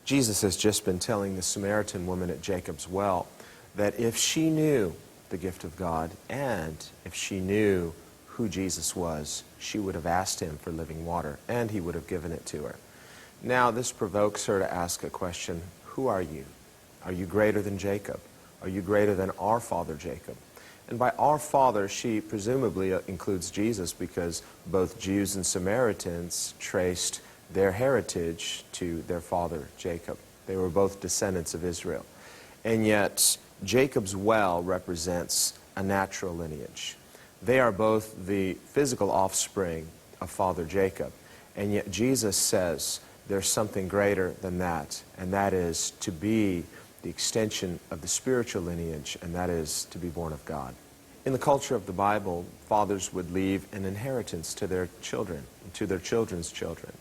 Jesus has just been telling the Samaritan woman at Jacob's well that if she knew the gift of God and if she knew who Jesus was, she would have asked him for living water and he would have given it to her. Now this provokes her to ask a question, who are you? Are you greater than Jacob? Are you greater than our father Jacob? And by our father, she presumably includes Jesus because both Jews and Samaritans traced their heritage to their father Jacob. They were both descendants of Israel. And yet, Jacob's well represents a natural lineage. They are both the physical offspring of Father Jacob. And yet Jesus says there's something greater than that, and that is to be the extension of the spiritual lineage, and that is to be born of God. In the culture of the Bible, fathers would leave an inheritance to their children, and to their children's children.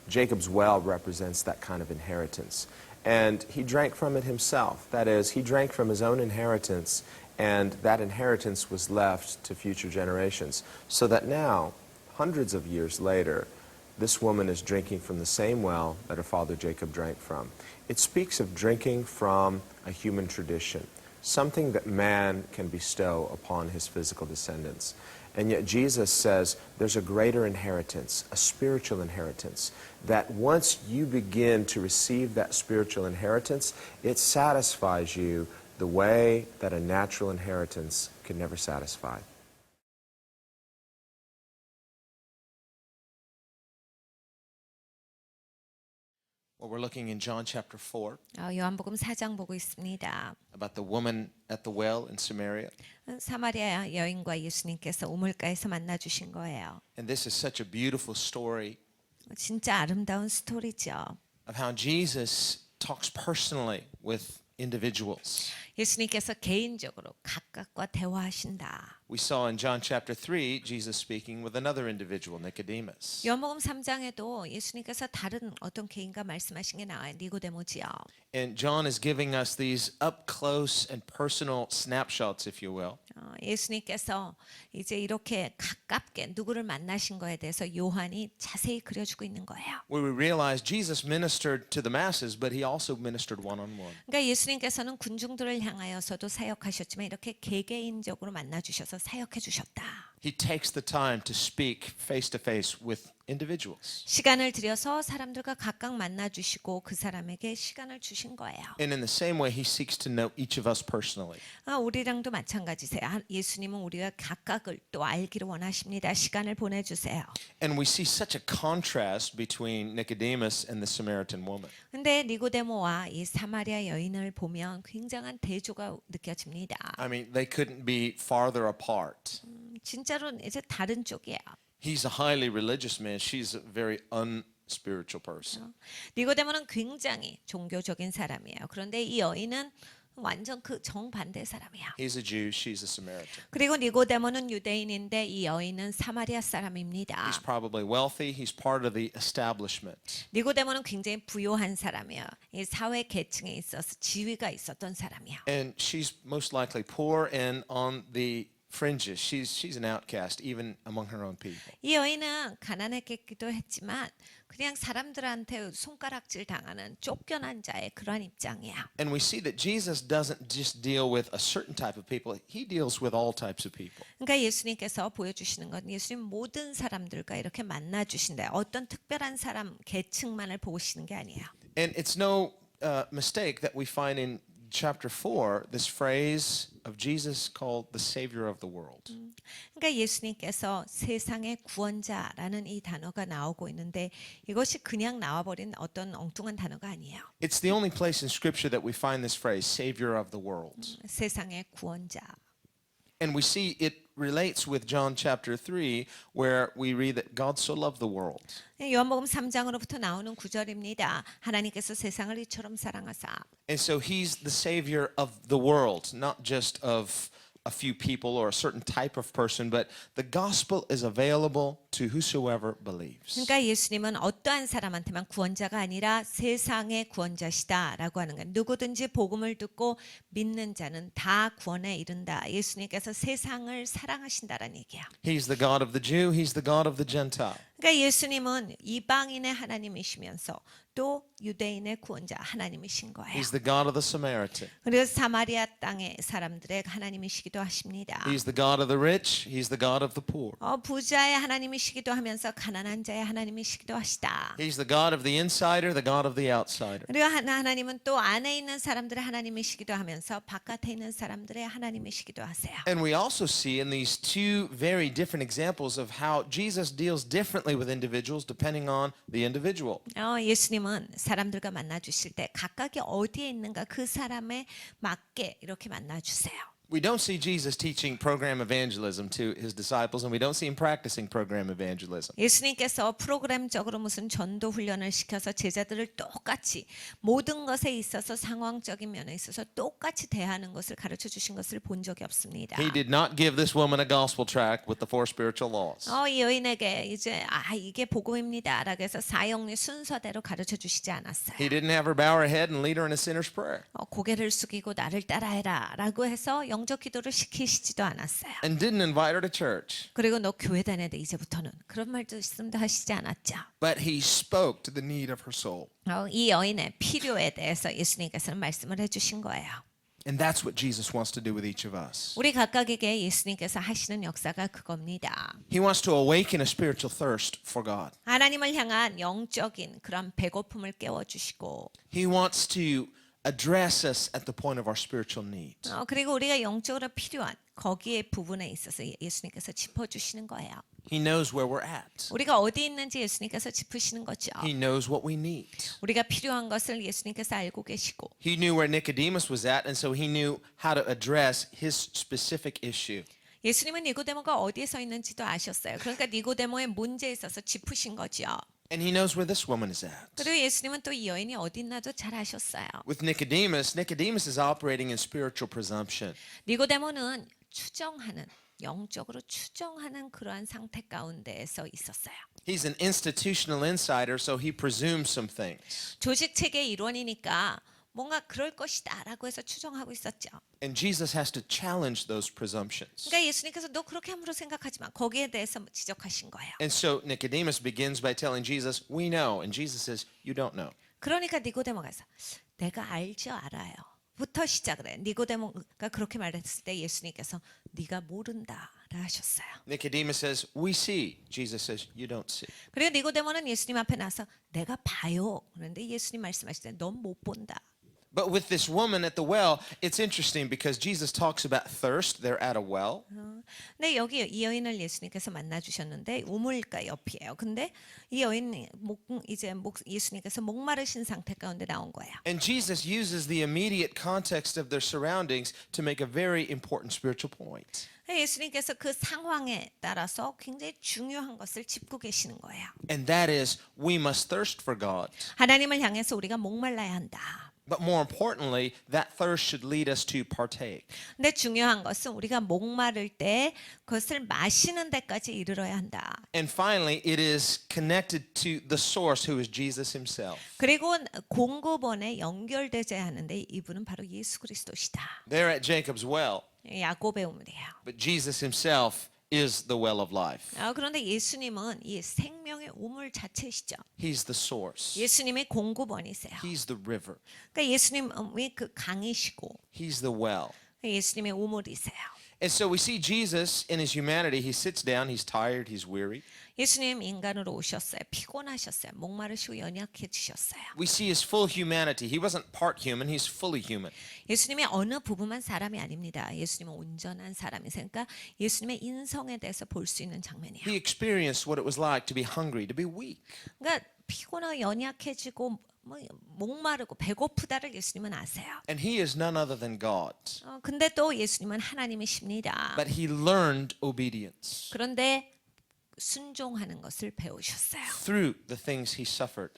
Jacob's well represents that kind of inheritance. And he drank from it himself. That is, he drank from his own inheritance, and that inheritance was left to future generations. So that now, hundreds of years later, this woman is drinking from the same well that her father Jacob drank from. It speaks of drinking from a human tradition, something that man can bestow upon his physical descendants. And yet Jesus says there's a greater inheritance, a spiritual inheritance, that once you begin to receive that spiritual inheritance, it satisfies you the way that a natural inheritance could never satisfy. Well, we're looking in John chapter 4 요한복음 4장 보고 있습니다. about the woman at the well in Samaria. 사마리아 여인과 예수님께서 우물가에서 만나 주신 거예요. And this is such a beautiful story 진짜 아름다운 스토리죠. of how Jesus talks personally with individuals. 예수님께서 개인적으로 각각과 대화하신다. We saw in John chapter 3 Jesus speaking with another individual, Nicodemus. 요한복음 3장에도 예수님께서 다른 어떤 개인과 말씀하신 게 나와요. 니고데모지요. And John is giving us these up close and personal snapshots, if you will. 예수님께서 이제 이렇게 가깝게 누구를 만나신 거에 대해서 요한이 자세히 그려주고 있는 거예요. Where we realize Jesus ministered to the masses, but he also ministered one-on-one. 그러니까 예수님께서는 군중들을 향하여서도 사역하셨지만 이렇게 개개인적으로 만나 주셔서 사역해 주셨다. He takes the time to speak face to face with individuals. 시간을 들여서 사람들과 각각 만나 주시고 그 사람에게 시간을 주신 거예요. And in the same way, he seeks to know each of us personally. 우리랑도 마찬가지세요. 예수님은 우리가 각각을 또 알기를 원하십니다. 시간을 보내주세요. And we see such a contrast between Nicodemus and the Samaritan woman. 근데 니고데모와 이 사마리아 여인을 보면 굉장한 대조가 느껴집니다. I mean, they couldn't be farther apart. 진짜로 이제 다른 쪽이에요. He's a highly religious man. She's a very unspiritual person. 니고데모는 굉장히 종교적인 사람이에요. 그런데 이 여인은 완전 그 정반대 사람이야. He's a Jew, she's a Samaritan. 그리고 니고데모는 유대인인데 이 여인은 사마리아 사람입니다. He's probably wealthy. He's part of the establishment. 니고데모는 굉장히 부유한 사람이야. 이 사회 계층에 있어서 지위가 있었던 사람이야. And she's most likely poor and on the fringes. She's an outcast even among her own people. 이 여인은 가난했기도 했지만 그냥 사람들한테 손가락질 당하는 쫓겨난 자의 그러한 입장이야. And we see that Jesus doesn't just deal with a certain type of people. He deals with all types of people. 그러니까 예수님께서 보여주시는 건 예수님 모든 사람들과 이렇게 만나 주신다. 어떤 특별한 사람 계층만을 보시는 게 아니에요. And it's no mistake that we find in chapter 4 this phrase of Jesus called the Savior of the world. 그러니까 예수님께서 세상의 구원자라는 이 단어가 나오고 있는데 이것이 그냥 나와버린 어떤 엉뚱한 단어가 아니에요. It's the only place in Scripture that we find this phrase, Savior of the world. 세상의 구원자. And we see it relates with John chapter 3 where we read that God so loved the world. 요한복음 3장으로부터 나오는 구절입니다. 하나님께서 세상을 이처럼 사랑하사. And so he's the savior of the world, not just of a few people or a certain type of person, but the gospel is available to whosoever believes. 그러니까 예수님은 어떠한 사람한테만 구원자가 아니라 세상의 구원자시다라고 하는 거예요. 누구든지 복음을 듣고 믿는 자는 다 구원에 이른다. 예수님께서 세상을 사랑하신다라는 얘기야. He's the God of the Jew, he's the God of the Gentile. 그러니까 예수님은 이방인의 하나님이시면서 또 유대인의 구원자 하나님이신 거예요. He's the God of the Samaritan. 그리고 사마리아 땅의 사람들의 하나님이시기도 하십니다. He's the God of the rich. He's the God of the poor. 부자의 하나님이시기도 하면서 가난한 자의 하나님이시기도 하시다. He's the God of the insider, the God of the outsider. 그리고 하나님은 또 안에 있는 사람들의 하나님이시기도 하면서 바깥에 있는 사람들의 하나님이시기도 하세요. And we also see in these two very different examples of how Jesus deals differently with individuals depending on the individual. 예수님은 사람들과 만나 주실 때 각각이 어디에 있는가 그 사람에 맞게 이렇게 만나 주세요. We don't see Jesus teaching program evangelism to his disciples, and we don't see him practicing program evangelism. 예수님께서 프로그램적으로 무슨 전도 훈련을 시켜서 제자들을 똑같이 모든 것에 있어서 상황적인 면에 있어서 똑같이 대하는 것을 가르쳐 주신 것을 본 적이 없습니다. He did not give this woman a gospel tract with the four spiritual laws. 이 여인에게 이제 이게 복음입니다라고 해서 사형리 순서대로 가르쳐 주시지 않았어요. He didn't have her bow her head and lead her in a sinner's prayer. 고개를 숙이고 나를 따라해라라고 해서 영적 기도를 시키시지도 않았어요. And didn't invite her to church. 그리고 너 교회 다녀야 돼 이제부터는 그런 말도 있음도 하시지 않았죠. But he spoke to the need of her soul. 이 여인의 필요에 대해서 예수님께서는 말씀을 해주신 거예요. And that's what Jesus wants to do with each of us. 우리 각각에게 예수님께서 하시는 역사가 그겁니다. He wants to awaken a spiritual thirst for God. 하나님을 향한 영적인 그런 배고픔을 깨워주시고 He wants to address us at the point of our spiritual need. 그리고 우리가 영적으로 필요한 거기에 부분에 있어서 예수님께서 짚어주시는 거예요. He knows where we're at. 우리가 어디 있는지 예수님께서 짚으시는 거죠. He knows what we need. 우리가 필요한 것을 예수님께서 알고 계시고 He knew where Nicodemus was at, and so he knew how to address his specific issue. 예수님은 니고데모가 어디에 서 있는지도 아셨어요. 그러니까 니고데모의 문제에 있어서 짚으신 거죠. And he knows where this woman is at. 그리고 예수님은 또 이 여인이 어디 있나도 잘 아셨어요. With Nicodemus, Nicodemus is operating in spiritual presumption. 니고데모는 추정하는 영적으로 추정하는 그러한 상태 가운데에서 있었어요. He's an institutional insider, so he presumes some things. 조직 체계의 일원이니까 뭔가 그럴 것이다라고 해서 추정하고 있었죠. And Jesus has to challenge those presumptions. 그러니까 예수님께서 너 그렇게 함부로 생각하지 마. 거기에 대해서 지적하신 거예요. And so Nicodemus begins by telling Jesus, "We know." And Jesus says, "You don't know." 그러니까 니고데모가서 내가 알죠 알아요. 부터 시작을 해. 니고데모가 그렇게 말했을 때 예수님께서 네가 모른다라 하셨어요. Nicodemus says, "We see." Jesus says, "You don't see." 그리고 니고데모는 예수님 앞에 나서 내가 봐요. 그런데 예수님 말씀하실 때 넌 못 본다. But with this woman at the well, it's interesting because Jesus talks about thirst. They're at a well. 근데 여기 이 여인을 예수님께서 만나 주셨는데 우물가 옆이에요. 근데 이 여인 예수님께서 목마르신 상태 가운데 나온 거예요. And Jesus uses the immediate context of their surroundings to make a very important spiritual point. 예수님께서 그 상황에 따라서 굉장히 중요한 것을 짚고 계시는 거예요. And that is, we must thirst for God. 하나님을 향해서 우리가 목말라야 한다. But more importantly, that thirst should lead us to partake. 근데 중요한 것은 우리가 목마를 때 그것을 마시는 데까지 이르러야 한다. And finally, it is connected to the source, who is Jesus himself. 그리고 공급원에 연결되어야 하는데 이분은 바로 예수 그리스도시다. They're at Jacob's well, 야곱의 우물이에요. but Jesus himself is the well of life. 그런데 예수님은 이 생명의 우물 자체시죠. He's the source. 예수님의 공급원이세요. He's the river. 그러니까 예수님이 그 강이시고 He's the well. 예수님의 우물이세요. And so we see Jesus in his humanity. He sits down, he's tired, he's weary. 예수님 인간으로 오셨어요. 피곤하셨어요. 목마르시고 연약해지셨어요. We see his full humanity. He wasn't part human, he's fully human. 예수님의 어느 부분만 사람이 아닙니다. 예수님은 온전한 사람이세요. 그러니까 예수님의 인성에 대해서 볼 수 있는 장면이에요. He experienced what it was like to be hungry, to be weak. 그러니까 피곤하고 연약해지고 목마르고 배고프다를 예수님은 아세요. And he is none other than God. 근데 또 예수님은 하나님이십니다. But he learned obedience 그런데 순종하는 것을 배우셨어요. through the things he suffered.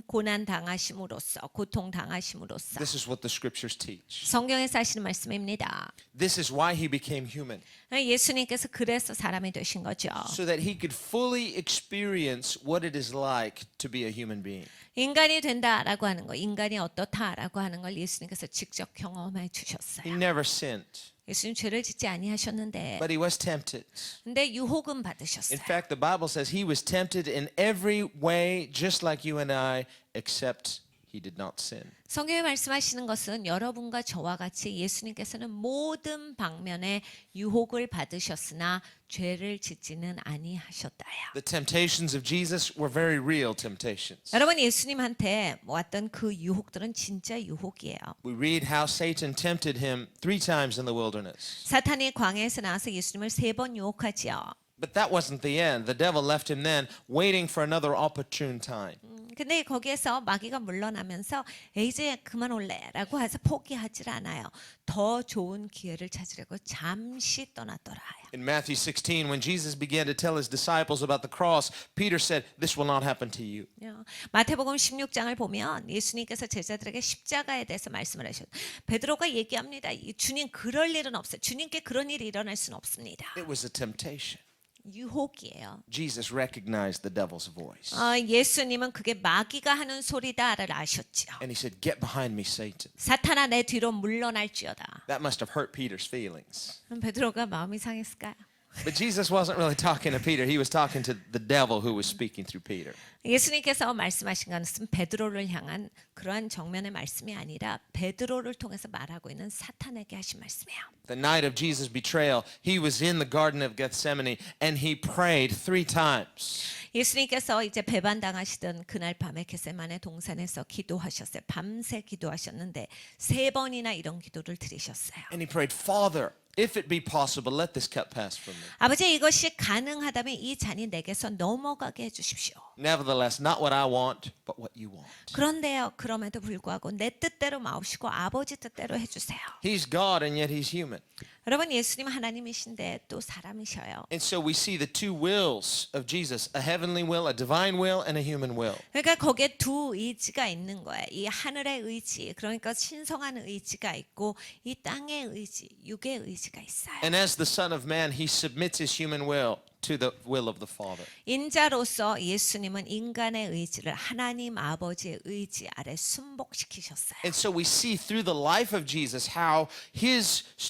고난 당하심으로써 고통 당하심으로써 This is what the scriptures teach. 성경에서 하시는 말씀입니다. This is why he became human, 예수님께서 그래서 사람이 되신 거죠. so that he could fully experience what it is like to be a human being. 인간이 된다라고 하는 거, 인간이 어떻다라고 하는 걸 예수님께서 직접 경험해 주셨어요. He never sinned. 예수님 죄를 짓지 아니하셨는데 but he was tempted. 근데 유혹은 In 받으셨어요. fact, the Bible says he was tempted in every way, just like you and I, except he did not sin. 성경에 말씀하시는 것은 여러분과 저와 같이 예수님께서는 모든 방면에 유혹을 받으셨으나 죄를 짓지는 아니하셨다야. The temptations of Jesus were very real temptations. 여러분 예수님한테 왔던 그 유혹들은 진짜 유혹이에요. We read how Satan tempted him 3 times in the wilderness. 사탄이 광야에서 나와서 예수님을 3번 유혹하지요. But that wasn't the end. The devil left him then, waiting for another opportune time. 근데 거기에서 마귀가 물러나면서 이제 그만 올래라고 해서 포기하질 않아요. 더 좋은 기회를 찾으려고 잠시 떠났더라. In Matthew 16, when Jesus began to tell his disciples about the cross, Peter said, "This will not happen to you." 마태복음 16장을 보면 예수님께서 제자들에게 십자가에 대해서 말씀을 하셨어요. 베드로가 얘기합니다. 주님 그럴 일은 없어요. 주님께 그런 일이 일어날 수는 없습니다. It was a temptation. 유혹이에요. Jesus recognized the devil's voice. 예수님은 그게 마귀가 하는 소리다를 아셨죠. And he said, "Get behind me, Satan." 사탄아 내 뒤로 물러날지어다. That must have hurt Peter's feelings. 그럼 베드로가 마음이 상했을까요? But Jesus wasn't really talking to Peter. He was talking to the devil who was speaking through Peter. 예수님께서 말씀하신 것은 베드로를 향한 그러한 정면의 말씀이 아니라 베드로를 통해서 말하고 있는 사탄에게 하신 말씀이에요. The night of Jesus' betrayal, he was in the Garden of Gethsemane and he prayed 3 times. 예수님께서 이제 배반당하시던 그날 밤에 겟세마네 동산에서 기도하셨어요. 밤새 기도하셨는데 3번이나 이런 기도를 드리셨어요. And he prayed, "Father, if it be possible, let this cup pass from me. 아버지 이것이 가능하다면 이 잔이 내게서 넘어가게 해주십시오. Nevertheless, not what I want, but what you want." 그런데요, 그럼에도 불구하고 내 뜻대로 마옵시고 아버지 뜻대로 해주세요. He's God and yet he's human. 여러분 예수님 하나님이신데 또 사람이셔요. And so we see the 2 wills of Jesus, a heavenly will, a divine will, and a human will. 그러니까 거기에 두 의지가 있는 거예요. 이 하늘의 의지, 그러니까 신성한 의지가 있고 이 땅의 의지, 육의 의지가 있어요. And as the Son of Man, he submits his human will to the will of the Father. 인자로서 예수님은 인간의 의지를 하나님 아버지의 의지 아래 순복시키셨어요. And so we see through the life of Jesus how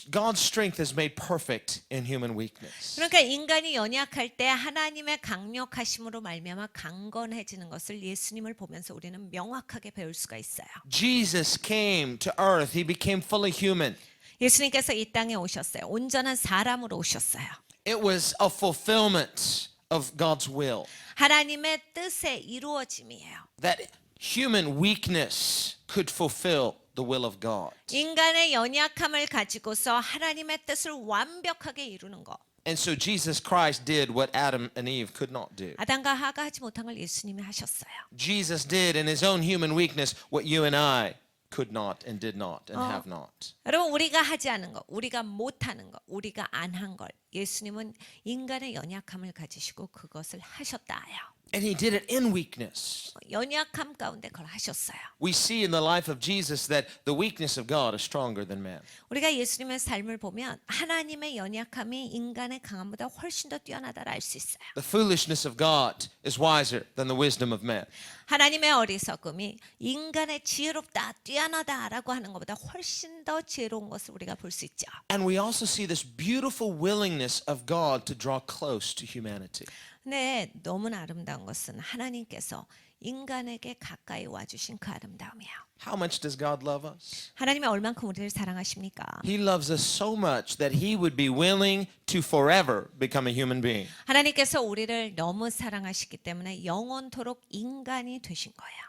God's strength is made perfect in human weakness. 그러니까 인간이 연약할 때 하나님의 강력하심으로 말미암아 강건해지는 것을 예수님을 보면서 우리는 명확하게 배울 수가 있어요. Jesus came to earth. He became fully human. 예수님께서 이 땅에 오셨어요. 온전한 사람으로 오셨어요. It was a fulfillment of God's will. 하나님의 뜻의 이루어짐이에요. That human weakness could fulfill the will of God. 인간의 연약함을 가지고서 하나님의 뜻을 완벽하게 이루는 것. And so Jesus Christ did what Adam and Eve could not do. 아담과 하가 하지 못한 걸 예수님이 하셨어요. Jesus did in his own human weakness what you and I could not and did not and have not. 여러분 우리가 하지 않은 것, 우리가 못하는 것, 우리가 안 한 걸 예수님은 인간의 연약함을 가지시고 그것을 하셨다요. And he did it in weakness. 연약함 가운데 그걸 하셨어요. We see in the life of Jesus that the weakness of God is stronger than man. 우리가 예수님의 삶을 보면 하나님의 연약함이 인간의 강함보다 훨씬 더 뛰어나다를 알 수 있어요. The foolishness of God is wiser than the wisdom of man. 하나님의 어리석음이 인간의 지혜롭다, 뛰어나다라고 하는 것보다 훨씬 더 지혜로운 것을 우리가 볼 수 있죠. And we also see this beautiful willingness of God to draw close to humanity. 근데 너무나 아름다운 것은 하나님께서 인간에게 가까이 와주신 그 아름다움이에요. How much does God love us? 하나님이 얼만큼 우리를 사랑하십니까? He loves us so much that he would be willing to forever become a human being. 하나님께서 우리를 너무 사랑하시기 때문에 영원토록 인간이 되신 거예요.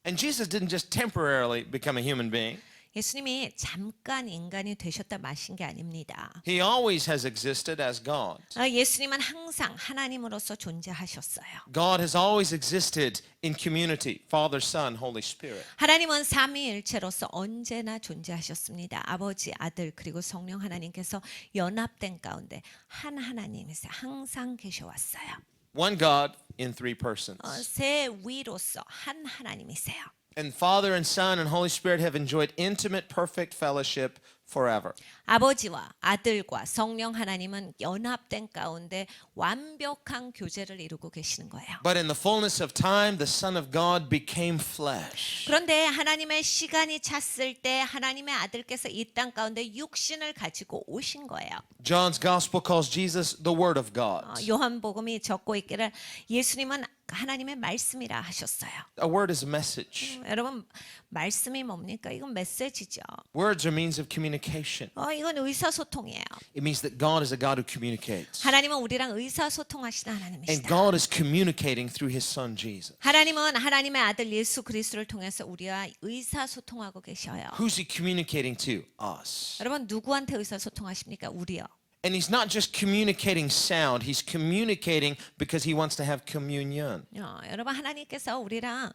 And Jesus didn't just temporarily become a human being. 예수님이 잠깐 인간이 되셨다 마신 게 아닙니다. He always has existed as God. 예수님은 항상 하나님으로서 존재하셨어요. God has always existed in community, Father, Son, Holy Spirit. 하나님은 삼위일체로서 언제나 존재하셨습니다. 아버지, 아들 그리고 성령 하나님께서 연합된 가운데 한 하나님이세요. 항상 계셔왔어요. One God in 3 persons. 세 위로서 한 하나님이세요. And Father and Son and Holy Spirit have enjoyed intimate, perfect fellowship forever. 아버지와 아들과 성령 하나님은 연합된 가운데 완벽한 교제를 이루고 계시는 거예요. But in the fullness of time, the Son of God became flesh. 그런데 하나님의 시간이 찼을 때 하나님의 아들께서 이 땅 가운데 육신을 가지고 오신 거예요. John's Gospel calls Jesus the Word of God. 요한복음이 적고 있기를 예수님은 하나님의 말씀이라 하셨어요. A word is a message. 여러분 말씀이 뭡니까? 이건 메시지죠. Words are means of communication. 이건 의사소통이에요. It means that God is a God who communicates. 하나님은 우리랑 의사소통하시는 And 하나님이시다. God is communicating through His Son Jesus. 하나님은 하나님의 아들 예수 그리스도를 통해서 우리와 의사소통하고 계셔요. Who's He communicating to? Us. 여러분 누구한테 의사소통하십니까? 우리요. And He's not just communicating sound, He's communicating because He wants to have communion. 여러분 하나님께서 우리랑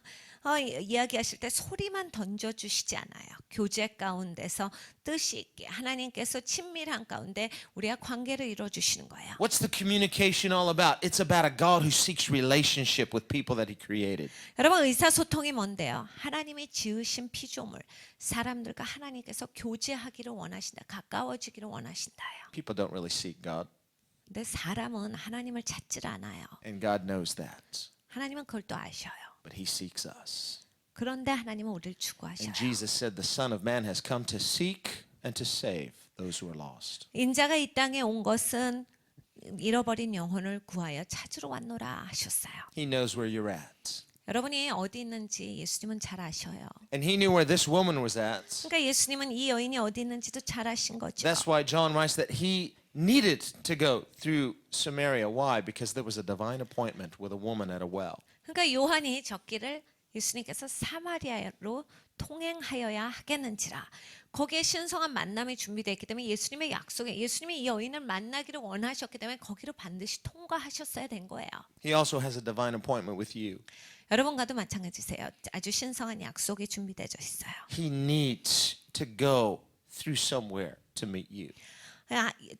이야기하실 때 소리만 던져주시지 않아요. 교제 가운데서 뜻이 있게 하나님께서 친밀한 가운데 우리와 관계를 이루어주시는 거예요. What's the communication all about? It's about a God who seeks relationship with people that He created. 여러분 의사소통이 뭔데요? 하나님이 지으신 피조물 사람들과 하나님께서 교제하기를 원하신다. 가까워지기를 원하신다요. People don't really seek God, 근데 사람은 하나님을 찾질 않아요. and God knows that. 하나님은 그걸 또 아셔요. But He seeks us. 그런데 하나님은 우리를 추구하셔요. And Jesus said the Son of Man has come to seek and to save those who are lost. 인자가 이 땅에 온 것은 잃어버린 영혼을 구하여 찾으러 왔노라 하셨어요. He knows where you're at. 여러분이 어디 있는지 예수님은 잘 아셔요. And He knew where this woman was at. 그러니까 예수님은 이 여인이 어디 있는지도 잘 아신 거죠. That's why John writes that He needed to go through Samaria. Why? Because there was a divine appointment with a woman at a well. 그러니까 요한이 적기를 예수님께서 사마리아로 통행하여야 하겠는지라. 거기에 신성한 만남이 준비되어 있기 때문에 예수님의 약속에 예수님이 이 여인을 만나기를 원하셨기 때문에 거기로 반드시 통과하셨어야 된 거예요. He also has a divine appointment with you. 여러분과도 마찬가지세요. 아주 신성한 약속이 준비되어 있어요. He needs to go through somewhere to meet you.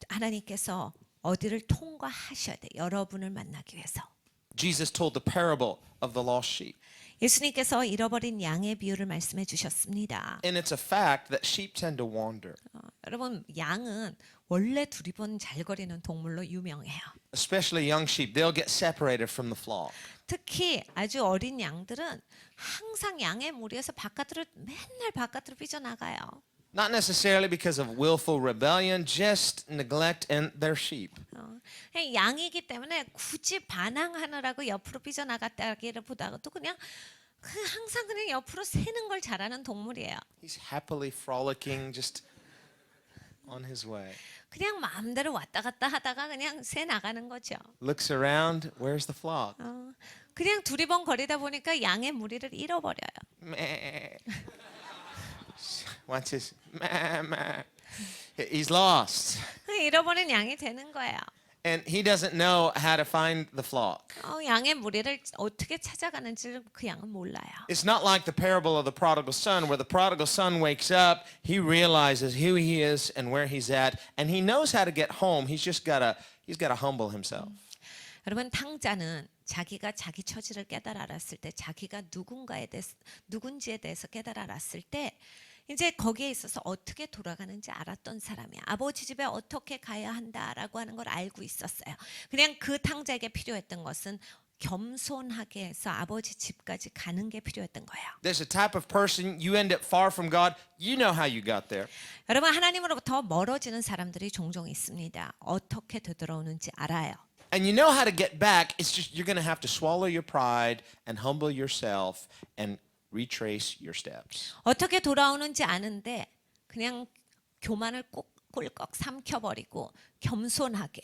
하나님께서 어디를 통과하셔야 돼. 여러분을 만나기 위해서. Jesus told the parable of the lost sheep. 예수님께서 잃어버린 양의 비유를 말씀해 주셨습니다. And it's a fact that sheep tend to wander, 여러분 양은 원래 두리번 잘 거리는 동물로 유명해요. especially young sheep. They'll get separated from the flock. 특히 아주 어린 양들은 항상 양의 무리에서 맨날 바깥으로 삐져나가요. Not necessarily because of willful rebellion, just neglect in their sheep. 양이기 때문에 굳이 반항하느라고 옆으로 삐져나갔다기를 보다가도 그냥 항상 그냥 옆으로 새는 걸 잘하는 동물이에요. He's happily frolicking just on his way. 그냥 마음대로 왔다 갔다 하다가 그냥 새 나가는 거죠. Looks around, where's the flock? 그냥 두리번 거리다 보니까 양의 무리를 잃어버려요. Meh. Watch his meh. He's lost. 잃어버린 양이 되는 거예요. And he doesn't know how to find the flock. 양의 무리를 어떻게 찾아가는지를 그 양은 몰라요. It's not like the parable of the prodigal son, where the prodigal son wakes up, he realizes who he is and where he's at, and he knows how to get home. He's gotta humble himself. 여러분 탕자는 자기가 자기 처지를 깨달아 알았을 때, 자기가 누군지에 대해서 깨달아 알았을 때, 이제 거기에 있어서 어떻게 돌아가는지 알았던 사람이야. 아버지 집에 어떻게 가야 한다라고 하는 걸 알고 있었어요. 그냥 그 탕자에게 필요했던 것은 겸손하게 해서 아버지 집까지 가는 게 필요했던 거예요. There's a type of person, you end up far from God, you know how you got there. 여러분 하나님으로부터 멀어지는 사람들이 종종 있습니다. 어떻게 되돌아오는지 알아요. And you know how to get back. It's just you're going to have to swallow your pride and humble yourself and retrace your steps. 어떻게 돌아오는지 아는데 그냥 교만을 꿀꺽 삼켜버리고 겸손하게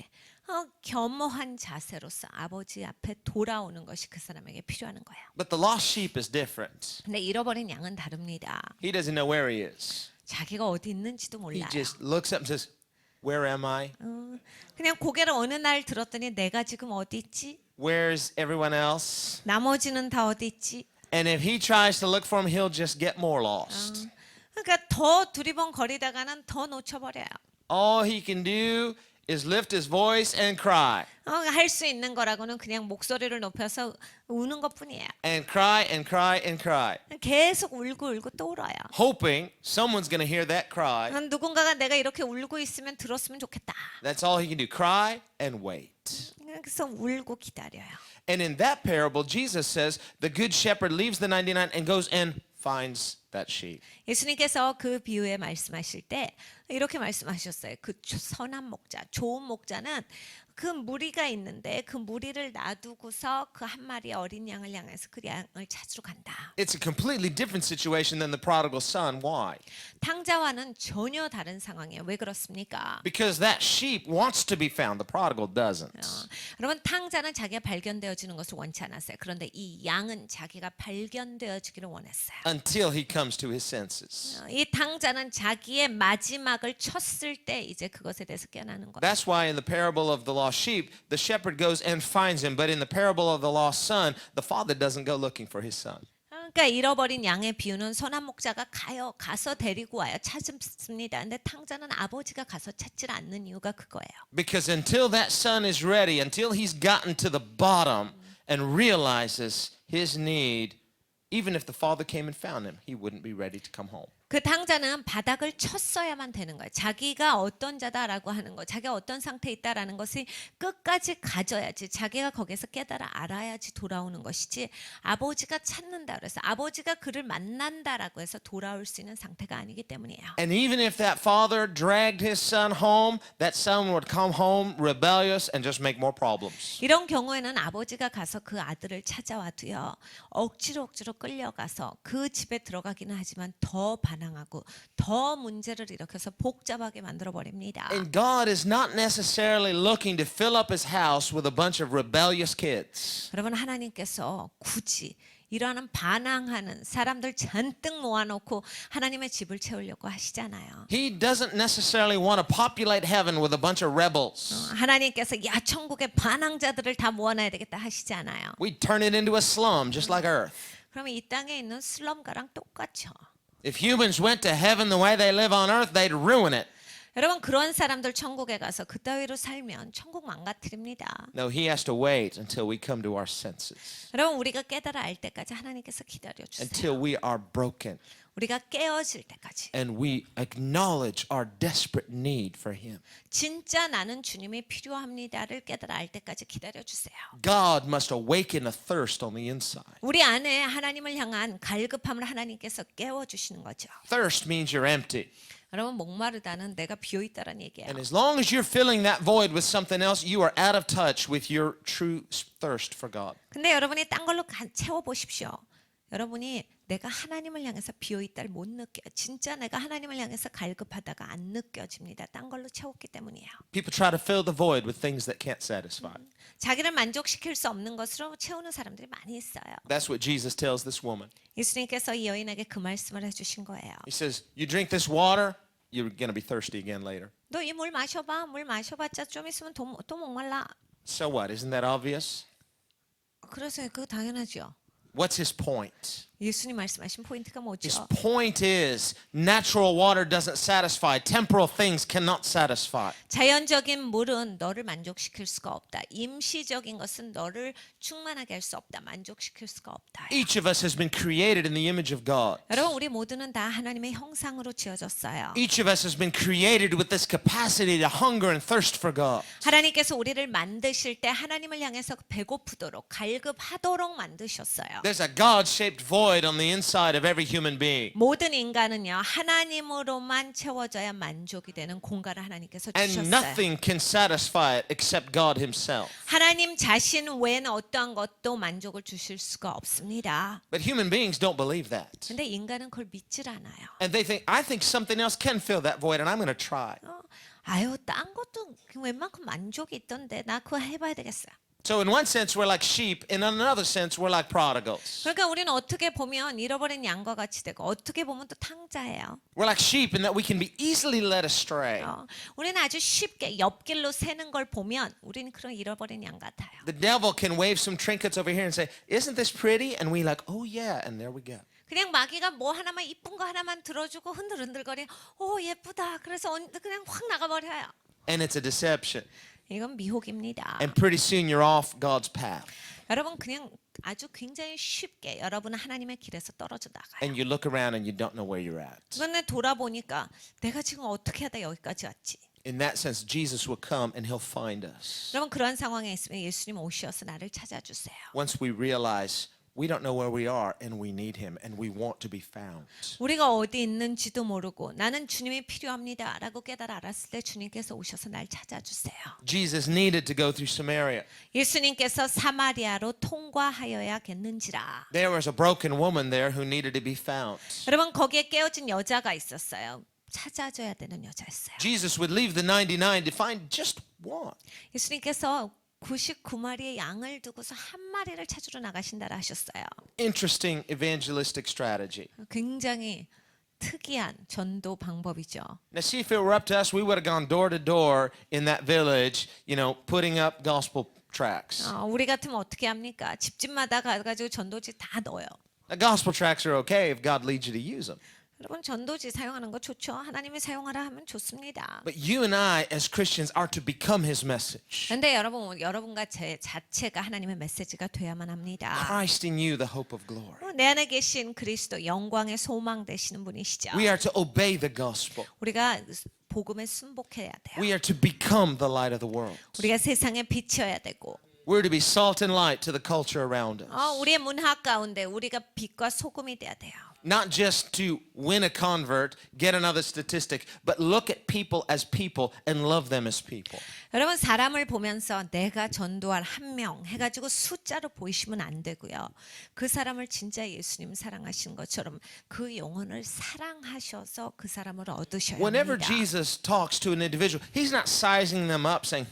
겸허한 자세로서 아버지 앞에 돌아오는 것이 그 사람에게 필요한 거예요. But the lost sheep is different. 근데 잃어버린 양은 다릅니다. He doesn't know where he is. 자기가 어디 있는지도 He 몰라요. just looks up and says, "Where am I? 그냥 고개를 어느 날 들었더니 내가 지금 어디 있지? Where's everyone else?" 나머지는 다 어디 있지? And if he tries to look for him, he'll just get more lost. 그러니까 더 두리번 거리다가는 더 놓쳐버려요. All he can do is lift his voice and cry. 할 수 있는 거라고는 그냥 목소리를 높여서 우는 것뿐이에요. And cry and cry and cry. 계속 울고 울고 또 울어요. Hoping someone's going to hear that cry. 누군가가 내가 이렇게 울고 있으면 들었으면 좋겠다. That's all he can do. Cry and wait. 그래서 울고 기다려요. And in that parable, Jesus says the good shepherd leaves the 99 and goes and finds that sheep. 예수님께서 그 비유에 말씀하실 때 이렇게 말씀하셨어요. 그 선한 목자, 좋은 목자는 그 무리가 있는데 그 무리를 놔두고서 그 한 마리 어린 양을 향해서 그 양을 찾으러 간다. It's a completely different situation than the prodigal son. Why? 탕자와는 전혀 다른 상황이에요. 왜 그렇습니까? Because that sheep wants to be found. The prodigal doesn't. 여러분 탕자는 자기가 발견되어지는 것을 원치 않았어요. 그런데 이 양은 자기가 발견되어지기를 원했어요. Until he comes to his senses. 이 탕자는 자기의 마지막을 쳤을 때 이제 그것에 대해서 깨어나는 거예요. That's why in the parable of the lost sheep, the shepherd goes and finds him. But in the parable of the lost son, the father doesn't go looking for his son. 그러니까 잃어버린 양의 비유는 선한 목자가 가서 데리고 와요. 찾습니다. 근데 탕자는 아버지가 가서 찾질 않는 이유가 그거예요. Because until that son is ready, until he's gotten to the bottom and realizes his need, even if the father came and found him, he wouldn't be ready to come home. 그 탕자는 바닥을 쳤어야만 되는 거예요. 자기가 어떤 자다라고 하는 거, 자기가 어떤 상태에 있다라는 것을 끝까지 가져야지, 자기가 거기서 깨달아 알아야지 돌아오는 것이지, 아버지가 찾는다 그래서 아버지가 그를 만난다라고 해서 돌아올 수 있는 상태가 아니기 때문이에요. And even if that father dragged his son home, that son would come home rebellious and just make more problems. 이런 경우에는 아버지가 가서 그 아들을 찾아와도요, 억지로 끌려가서 그 집에 들어가기는 하지만 더 반항하고 더 문제를 일으켜서 복잡하게 만들어 버립니다. And God is not necessarily looking to fill up his house with a bunch of rebellious kids. 여러분 하나님께서 굳이 이러한 반항하는 사람들 잔뜩 모아놓고 하나님의 집을 채우려고 하시잖아요. He doesn't necessarily want to populate heaven with a bunch of rebels. 하나님께서 야 천국에 반항자들을 다 모아놔야 되겠다 하시잖아요. We turn it into a slum just like earth. 그러면 이 땅에 있는 슬럼가랑 똑같죠. If humans went to heaven the way they live on earth, they'd ruin it. 여러분 그런 사람들 천국에 가서 그따위로 살면 천국 망가뜨립니다. No, he has to wait until we come to our senses, 여러분 우리가 깨달아 알 때까지 하나님께서 기다려 주세요. until we are broken 우리가 깨어질 때까지. and we acknowledge our desperate need for him. 진짜 나는 주님이 필요합니다를 깨달아 알 때까지 기다려 주세요. God must awaken a thirst on the inside. 우리 안에 하나님을 향한 갈급함을 하나님께서 깨워 주시는 거죠. Thirst means you're empty. 여러분 목마르다는 내가 비어 있다라는 얘기예요. And as long as you're filling that void with something else, you are out of touch with your true thirst for God. 근데 여러분이 딴 걸로 채워 보십시오. 여러분이 내가 하나님을 향해서 비어 있다를 못 느껴요. 진짜 내가 하나님을 향해서 갈급하다가 안 느껴집니다. 딴 걸로 채웠기 때문이에요. People try to fill the void with things that can't satisfy. 자기를 만족시킬 수 없는 것으로 채우는 사람들이 많이 있어요. That's what Jesus tells this woman. 예수님께서 이 여인에게 그 말씀을 해주신 거예요. He says, you drink this water, you're going to be thirsty again later. 너 이 물 마셔봐. 물 마셔봤자 좀 있으면 또 목말라. So what? Isn't that obvious? 그래서 그거 당연하죠. What's his point? 예수님 말씀하신 포인트가 His 뭐죠? point is natural water doesn't satisfy. Temporal things cannot satisfy. 자연적인 물은 너를 만족시킬 수가 없다. 임시적인 것은 너를 충만하게 할 수 없다. 만족시킬 수가 없다. Each of us has been created in the image of God. 여러분 우리 모두는 다 하나님의 형상으로 지어졌어요. Each of us has been created with this capacity to hunger and thirst for God. 하나님께서 우리를 만드실 때 하나님을 향해서 배고프도록 갈급하도록 만드셨어요. There's a God-shaped void on the inside of every human being. 모든 인간은요 하나님으로만 채워져야 만족이 되는 공간을 하나님께서 And 주셨어요. nothing can satisfy it except God himself. 하나님 자신 외에는 어떠한 것도 만족을 주실 수가 없습니다. But human beings don't believe that. 근데 인간은 그걸 믿질 않아요. And they think, I think something else can fill that void and I'm going to try. 아유 딴 것도 웬만큼 만족이 있던데 나 그거 해봐야 되겠어요. So in one sense we're like sheep, in another sense we're like prodigals. 그러니까 우리는 어떻게 보면 잃어버린 양과 같이 되고 어떻게 보면 또 탕자예요. We're like sheep in that we can be easily led astray. 우리는 아주 쉽게 옆길로 새는 걸 보면 우리는 그런 잃어버린 양 같아요. The devil can wave some trinkets over here and say, isn't this pretty? And we like, oh yeah, and there we go. 그냥 마귀가 뭐 하나만 이쁜 거 하나만 들어주고 흔들흔들거려. 오 예쁘다. 그래서 그냥 확 나가버려요. And it's a deception. 이건 미혹입니다. And pretty soon you're off God's path. 여러분 그냥 아주 굉장히 쉽게 여러분은 하나님의 길에서 떨어져 나가요. And you look around and you don't know where you're at. 그런데 돌아보니까 내가 지금 어떻게 하다 여기까지 왔지? In that sense, Jesus will come and he'll find us. 여러분 그런 상황에 있으면 예수님 오셔서 나를 찾아주세요. Once we realize we don't know where we are and we need him and we want to be found. 우리가 어디 있는지도 모르고 나는 주님이 필요합니다 라고 깨달아 알았을 때 주님께서 오셔서 날 찾아주세요. Jesus needed to go through Samaria. 예수님께서 사마리아로 통과하여야겠는지라. There was a broken woman there who needed to be found. 여러분 거기에 깨어진 여자가 있었어요. 찾아줘야 되는 여자였어요. Jesus would leave the 99 to find just one. 예수님께서 99마리의 양을 두고서 한 마리를 찾으러 나가신다라 하셨어요. Interesting evangelistic strategy. 굉장히 특이한 전도 방법이죠. Now, see, if it were up to us, we would have gone door to door in that village, putting up gospel tracts. 우리 같으면 어떻게 합니까? 집집마다 가가지고 전도지 다 넣어요. Now, gospel tracts are okay if God leads you to use them. 여러분 전도지 사용하는 거 좋죠. 하나님이 사용하라 하면 좋습니다. But you and I, as Christians, are to become his message. 그런데 여러분과 제 자체가 하나님의 메시지가 돼야만 합니다. Christ in you, the hope of glory. 내 안에 계신 그리스도 영광의 소망 되시는 분이시죠. We are to obey the gospel. 우리가 복음에 순복해야 돼요. We are to become the light of the world. 우리가 세상에 비춰야 되고 We're to be salt and light to the culture around us. 우리의 문화 가운데 우리가 빛과 소금이 돼야 돼요. Not just to win a convert, get another statistic, but look at people as people and love them as people. 여러분 사람을 보면서 내가 전도할 한 명 해가지고 숫자로 보이시면 안 되고요. 그 사람을 진짜 예수님 사랑하신 것처럼 그 영혼을 사랑하셔서 그 사람을 얻으셔야 Whenever 합니다. Jesus talks to an individual, he's not sizing them up saying,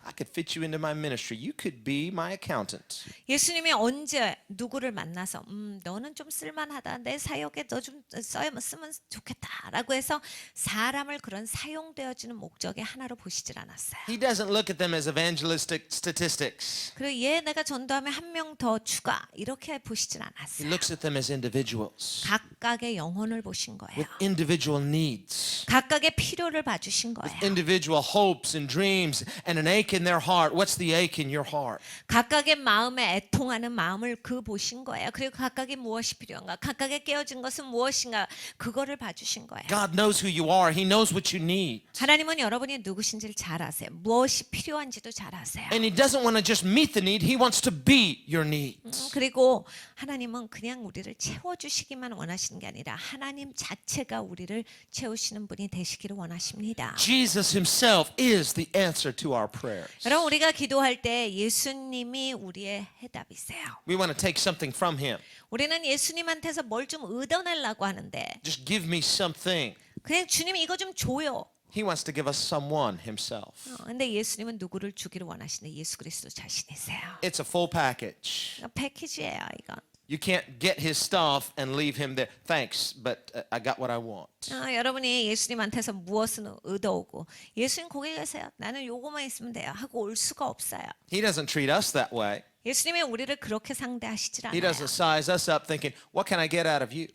I could fit you into my ministry. You could be my accountant. 예수님이 언제 누구를 만나서 너는 좀 쓸만하다. 내 사역에 너 좀 쓰면 좋겠다라고 해서 사람을 그런 사용되어지는 목적의 하나로 보시질 않았어요. He doesn't look at them as evangelistic statistics. 그리고 얘 내가 전도하면 한 명 더 추가 이렇게 보시질 He 않았어요. looks at them as individuals 각각의 영혼을 보신 거예요. with individual needs, 각각의 필요를 봐주신 거예요. individual hopes and dreams and an ache in their heart. What's the ache in your heart? 각각의 마음에 애통하는 마음을 그 보신 거예요. 그리고 각각이 무엇이 필요한가, 각각의 깨어진 것은 무엇인가, 그거를 봐주신 거예요. God knows who you are. He knows what you need. 하나님은 여러분이 누구신지를 잘 아세요. 무엇이 필요한지도 잘 아세요. And he doesn't want to just meet the need. He wants to be your need. 그리고 하나님은 그냥 우리를 채워주시기만 원하시는 게 아니라 하나님 자체가 우리를 채우시는 분이 되시기를 원하십니다. Jesus himself is the answer to our prayers. 여러분 우리가 기도할 때 예수님이 우리의 해답이세요. We want to take something from him. 우리는 예수님한테서 뭘 좀 얻어내려고 하는데 Just give me something. 그냥 주님 이거 좀 줘요. He wants to give us someone himself. 근데 예수님은 누구를 주기를 원하시는데 예수 그리스도 자신이세요. It's a full package. 패키지예요 이건. You can't get his stuff and leave him there. Thanks, but I got what I want. 여러분이 예수님한테서 무엇을 얻어오고 예수님 거기 계세요. 나는 요거만 있으면 돼요 하고 올 수가 없어요. He doesn't treat us that way. 예수님이 우리를 그렇게 상대하시질 He 않아요. doesn't size us up thinking, what can I get out of you?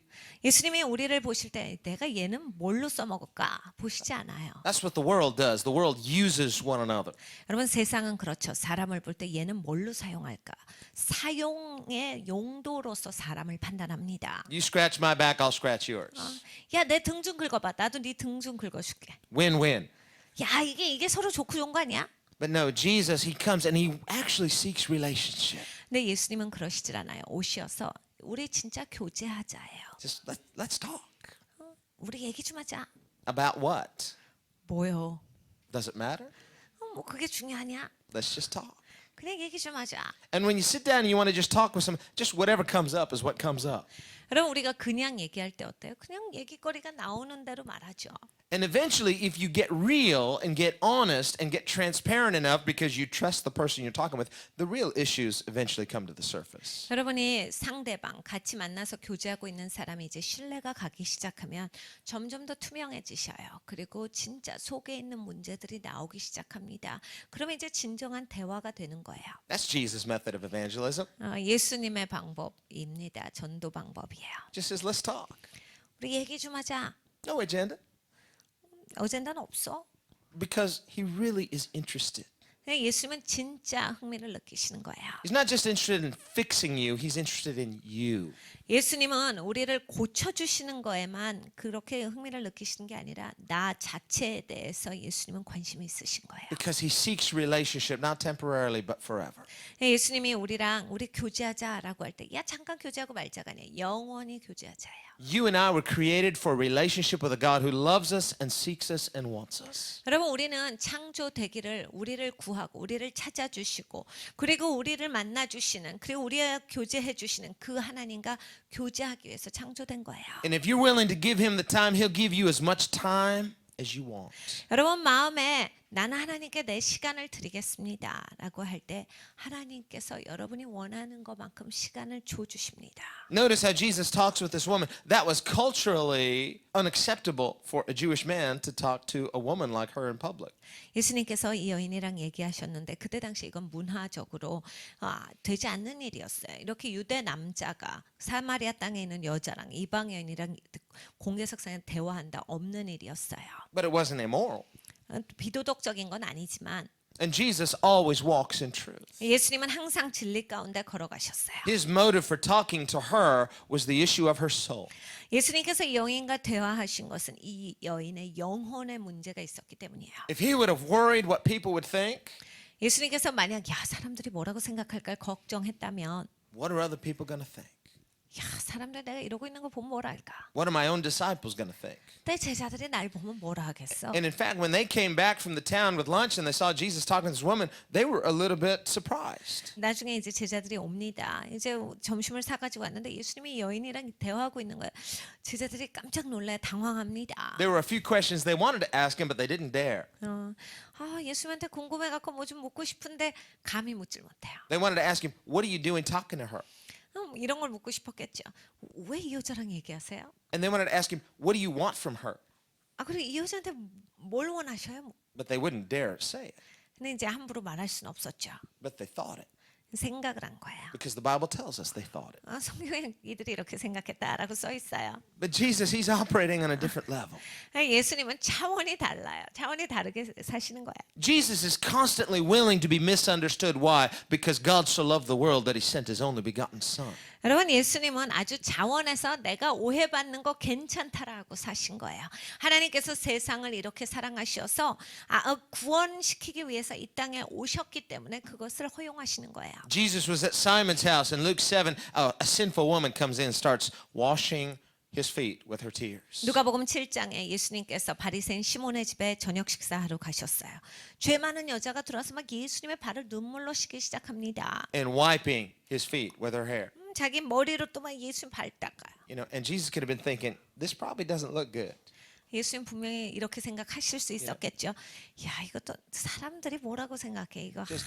예수님이 우리를 보실 때 내가 얘는 뭘로 써먹을까 보시지 않아요. That's what the world does. The world uses one another. 여러분 세상은 그렇죠. 사람을 볼 때 얘는 뭘로 사용할까? 사용의 용도로서 사람을 판단합니다. You scratch my back, I'll scratch yours. 야, 내 등 좀 긁어봐. 나도 네 등 좀 긁어줄게. Win-win. 야, 이게 서로 좋고 좋은 거 아니야? But no, Jesus, he comes and he actually seeks relationship. 근데 예수님은 그러시질 않아요. 오셔서 우리 진짜 교제하자예요. Just let's talk. 우리 얘기 좀 하자. About what? 뭐요? Does it matter? 뭐 그게 중요하냐? Let's just talk. 그냥 얘기 좀 하자. And when you sit down and you want to just talk with someone, just whatever comes up is what comes up. 여러분 우리가 그냥 얘기할 때 어때요? 그냥 얘기거리가 나오는 대로 말하죠. And eventually, if you get real and get honest and get transparent enough because you trust the person you're talking with, the real issues eventually come to the surface. 여러분이 상대방 같이 만나서 교제하고 있는 사람이 이제 신뢰가 가기 시작하면 점점 더 투명해지셔요. 그리고 진짜 속에 있는 문제들이 나오기 시작합니다. 그러면 이제 진정한 대화가 되는 거예요. That's Jesus' method of evangelism. 예수님의 방법입니다. 전도 방법이에요. Just says, let's talk. 우리 얘기 좀 하자. No agenda. 어젠다는 없어. because he really is interested. 예수님은 진짜 흥미를 느끼시는 거예요. He's not just interested in fixing you, he's interested in you. 예수님은 우리를 고쳐주시는 거에만 그렇게 흥미를 느끼시는 게 아니라 나 자체에 대해서 예수님은 관심이 있으신 거예요. Because he seeks relationship, not temporarily, but forever. 예수님이 우리 교제하자라고 할 때 야 잠깐 교제하고 말자가 아니에요. 영원히 교제하자예요. You and I were created for a relationship with a God who loves us and seeks us and wants us. 여러분 우리는 창조되기를 우리를 구하고 우리를 찾아주시고 그리고 우리를 만나주시는 그리고 우리와 교제해 주시는 그 하나님과 교제하기 위해서 창조된 거예요. And if you're willing to give him the time, he'll give you as much time as you want. 여러분 마음에 나는 하나님께 내 시간을 드리겠습니다 라고 할 때 하나님께서 여러분이 원하는 것만큼 시간을 줘주십니다. Notice how Jesus talks with this woman. That was culturally unacceptable for a Jewish man to talk to a woman like her in public. 예수님께서 이 여인이랑 얘기하셨는데 그때 당시 이건 문화적으로 되지 않는 일이었어요. 이렇게 유대 남자가 사마리아 땅에 있는 여자랑 이방 여인이랑 공개석상에 대화한다 없는 일이었어요. But it wasn't immoral. 비도덕적인 건 아니지만 And Jesus always walks in truth. 예수님은 항상 진리 가운데 걸어가셨어요. His motive for talking to her was the issue of her soul. 예수님께서 이 여인과 대화하신 것은 이 여인의 영혼의 문제가 있었기 때문이에요. If he would have worried what people would think, 예수님께서 만약 사람들이 뭐라고 생각할까 걱정했다면 what are other people going to think? 사람들 내가 이러고 있는 거 보면 뭐라 할까? What are my own disciples going to think? 내 제자들이 날 보면 뭐라 하겠어? And in fact, when they came back from the town with lunch and they saw Jesus talking to this woman, they were a little bit surprised. 나중에 이제 제자들이 옵니다. 이제 점심을 사가지고 왔는데 예수님이 여인이랑 대화하고 있는 거예요. 제자들이 깜짝 놀래 당황합니다. There were a few questions they wanted to ask him, but they didn't dare. 예수님한테 궁금해갖고 뭐 좀 묻고 싶은데 감히 묻질 못해요. They wanted to ask him, what are you doing talking to her? 이런 걸 묻고 싶었겠죠. 왜 이 여자랑 얘기하세요? And they wanted to ask him, what do you want from her? 그리고 이 여자한테 뭘 원하셔요? But they wouldn't dare say it. 근데 이제 함부로 말할 수는 없었죠. But they thought it. 생각을 한 거예요. Because the Bible tells us they thought it. 성경에 이들이 이렇게 생각했다라고 써 있어요. But Jesus, he's operating on a different level. 예수님은 차원이 달라요. 차원이 다르게 사시는 거예요. Jesus is constantly willing to be misunderstood. Why? Because God so loved the world that he sent his only begotten Son. 여러분 예수님은 아주 자원에서 내가 오해받는 거 괜찮다라고 사신 거예요. 하나님께서 세상을 이렇게 사랑하셔서 구원시키기 위해서 이 땅에 오셨기 때문에 그것을 허용하시는 거예요. Jesus was at Simon's house. In Luke 7, a sinful woman comes in and starts washing his feet with her tears. 누가복음 7장에 예수님께서 바리새인 시몬의 집에 저녁 식사하러 가셨어요. 죄 많은 여자가 들어와서 막 예수님의 발을 눈물로 씻기 시작합니다. And wiping his feet with her hair. 자기 머리로 또 막 예수님 발 닦아요. You know, and Jesus could have been thinking, this probably doesn't look good. 예수님 분명히 이렇게 생각하실 수 있었겠죠. 이것도 사람들이 뭐라고 생각해 이거. Just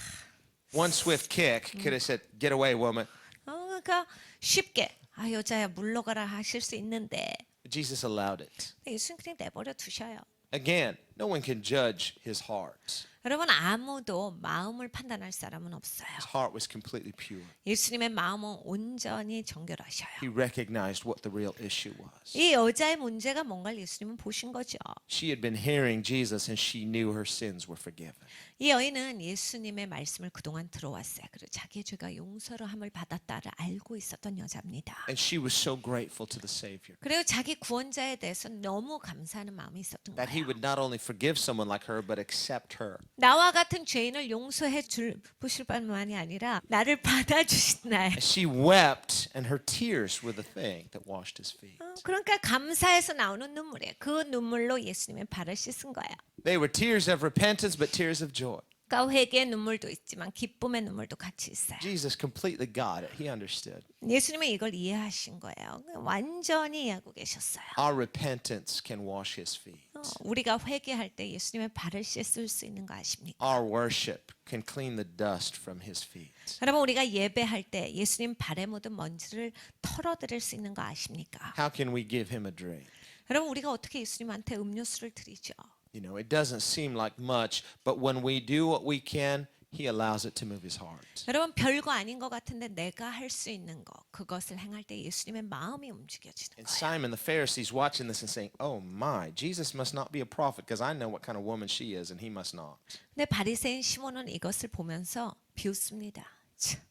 one swift kick could have said, get away, woman. 그러니까 쉽게 여자야 물러가라 하실 수 있는데 But Jesus allowed it. 예수님 그냥 내버려 두셔요. Again, no one can judge his heart. 여러분 아무도 마음을 판단할 사람은 없어요. His heart was completely pure. 예수님의 마음은 온전히 정결하셔요. He recognized what the real issue was. 이 여자의 문제가 뭔가를 예수님은 보신 거죠. She had been hearing Jesus and she knew her sins were forgiven. 이 여인은 예수님의 말씀을 그동안 들어왔어요. 그리고 자기의 죄가 용서를 함을 받았다를 알고 있었던 여자입니다. And she was so grateful to the Savior 그리고 자기 구원자에 대해서 너무 감사하는 마음이 있었던 that he 거예요. would not only forgive someone like her, but accept her. 나와 같은 죄인을 용서해 주실 뿐만이 아니라 나를 받아주신 나의 She wept, and her tears were the thing that washed his feet. 그러니까 감사해서 나오는 눈물이에요. 그 눈물로 예수님의 발을 씻은 거예요. They were tears of repentance, but tears of joy. 그러니까 회개의 눈물도 있지만 기쁨의 눈물도 같이 있어요. Jesus completely got it. He understood. 예수님은 이걸 이해하신 거예요. 완전히 이해하고 계셨어요. Our repentance can wash his feet. 우리가 회개할 때 예수님의 발을 씻을 수 있는 거 아십니까? Our worship can clean the dust from his feet. 여러분 우리가 예배할 때 예수님 발에 묻은 먼지를 털어드릴 수 있는 거 아십니까? How can we give him a drink? 여러분 우리가 어떻게 예수님한테 음료수를 드리죠? You know, it doesn't seem like much, but when we do what we can, he allows it to move his heart. 여러분 별거 아닌 것 같은데 내가 할 수 있는 거 그것을 행할 때 예수님의 마음이 움직여지는 And 거예요. Simon the Pharisee's watching this and saying, "Oh my, Jesus must not be a prophet because I know what kind of woman she is and he must not." 근데 바리새인 시몬은 이것을 보면서 비웃습니다. 참,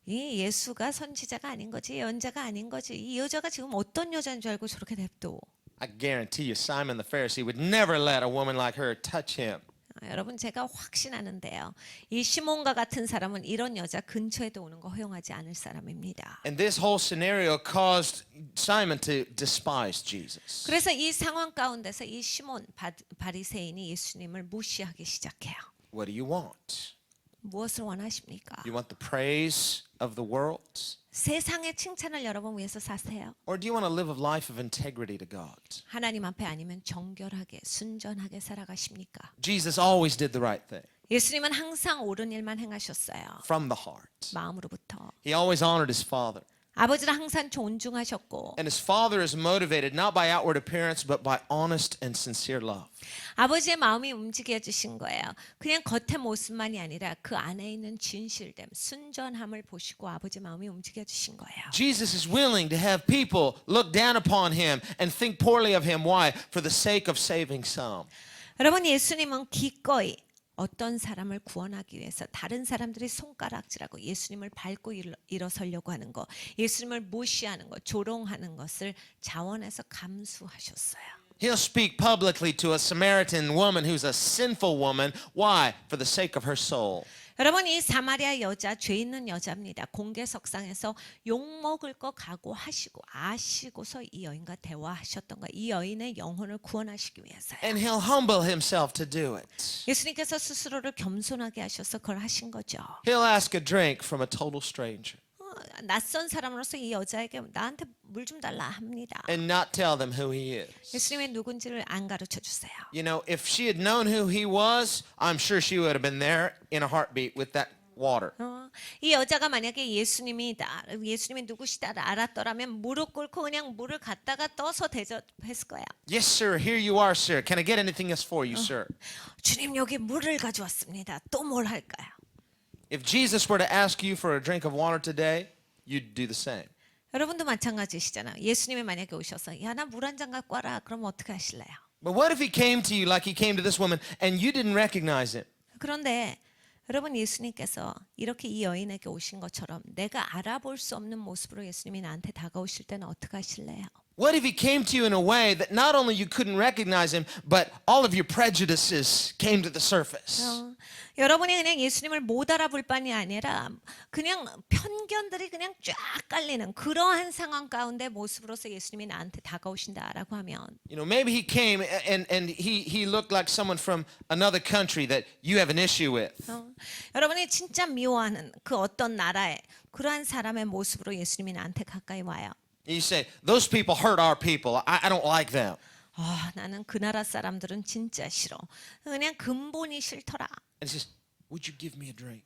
이 예수가 선지자가 아닌 거지 예언자가 아닌 거지 이 여자가 지금 어떤 여자인 줄 알고 저렇게 냅둬. I guarantee you Simon the Pharisee would never let a woman like her touch him. 여러분 제가 확신하는데요. 이 시몬과 같은 사람은 이런 여자 근처에도 오는 거 허용하지 않을 사람입니다. And this whole scenario caused Simon to despise Jesus. 그래서 이 상황 가운데서 이 시몬 바리새인이 예수님을 무시하기 시작해요. What do you want? 무엇을 원하십니까? You want the praise of the world? 세상의 칭찬을 여러분 위해서 사세요. Or do you want to live a life of integrity to God? 하나님 앞에 아니면 정결하게 순전하게 살아가십니까? Jesus always did the right thing 예수님은 항상 옳은 일만 행하셨어요. from the heart. 마음으로부터. He always honored his father. 아버지를 항상 존중하셨고 And his father is motivated not by outward appearance but by honest and sincere love. 아버지의 마음이 움직여지신 거예요. 그냥 겉의 모습만이 아니라 그 안에 있는 진실됨, 순전함을 보시고 아버지 마음이 움직여지신 거예요. Jesus is willing to have people look down upon him and think poorly of him. Why? For the sake of saving some. 여러분 예수님은 기꺼이 어떤 사람을 구원하기 위해서 다른 사람들이 손가락질하고 예수님을 밟고 일어서려고 하는 거, 예수님을 무시하는 거, 조롱하는 것을 자원해서 감수하셨어요. He'll speak publicly to a Samaritan woman who's a sinful woman. Why? For the sake of her soul. 여러분 이 사마리아 여자 죄 있는 여자입니다. 공개석상에서 욕 먹을 거 각오하시고 아시고서 이 여인과 대화하셨던 거, 이 여인의 영혼을 구원하시기 위해서요. And he'll humble himself to do it. 예수님께서 스스로를 겸손하게 하셔서 그걸 하신 거죠. He'll ask a drink from a total stranger 낯선 사람으로서 이 여자에게 나한테 물 좀 달라 합니다. and not tell them who he is. 예수님의 누군지를 안 가르쳐 주세요. You know, if she had known who he was, I'm sure she would have been there in a heartbeat with that water. 이 여자가 만약에 예수님이다, 예수님이 누구시다를 알았더라면 무릎 꿇고 그냥 물을 갖다가 떠서 대접했을 거야. Yes, sir. Here you are, sir. Can I get anything else for you, sir? 주님 여기 물을 가져왔습니다. 또 뭘 할까요? If Jesus were to ask you for a drink of water today, you'd do the same. 여러분도 마찬가지시잖아요. 예수님이 만약에 오셔서 야 나 물 한 잔 갖고 와라. 그럼 어떻게 하실래요? But what if he came to you like he came to this woman and you didn't recognize him? 그런데 여러분 예수님께서 이렇게 이 여인에게 오신 것처럼 내가 알아볼 수 없는 모습으로 예수님이 나한테 다가오실 때는 어떻게 하실래요? What if he came to you in a way that not only you couldn't recognize him, but all of your prejudices came to the surface? 여러분이 그냥 예수님을 못 알아볼 뿐이 아니라 그냥 편견들이 그냥 쫙 깔리는 그러한 상황 가운데 모습으로서 예수님이 나한테 다가오신다라고 하면 You know, maybe he came and he looked like someone from another country that you have an issue with. 여러분이 진짜 미워하는 그 어떤 나라의 그러한 사람의 모습으로 예수님이 나한테 가까이 와요. You say, those people hurt our people. I don't like them. 나는 그 나라 사람들은 진짜 싫어. 그냥 근본이 싫더라. And he says, would you give me a drink?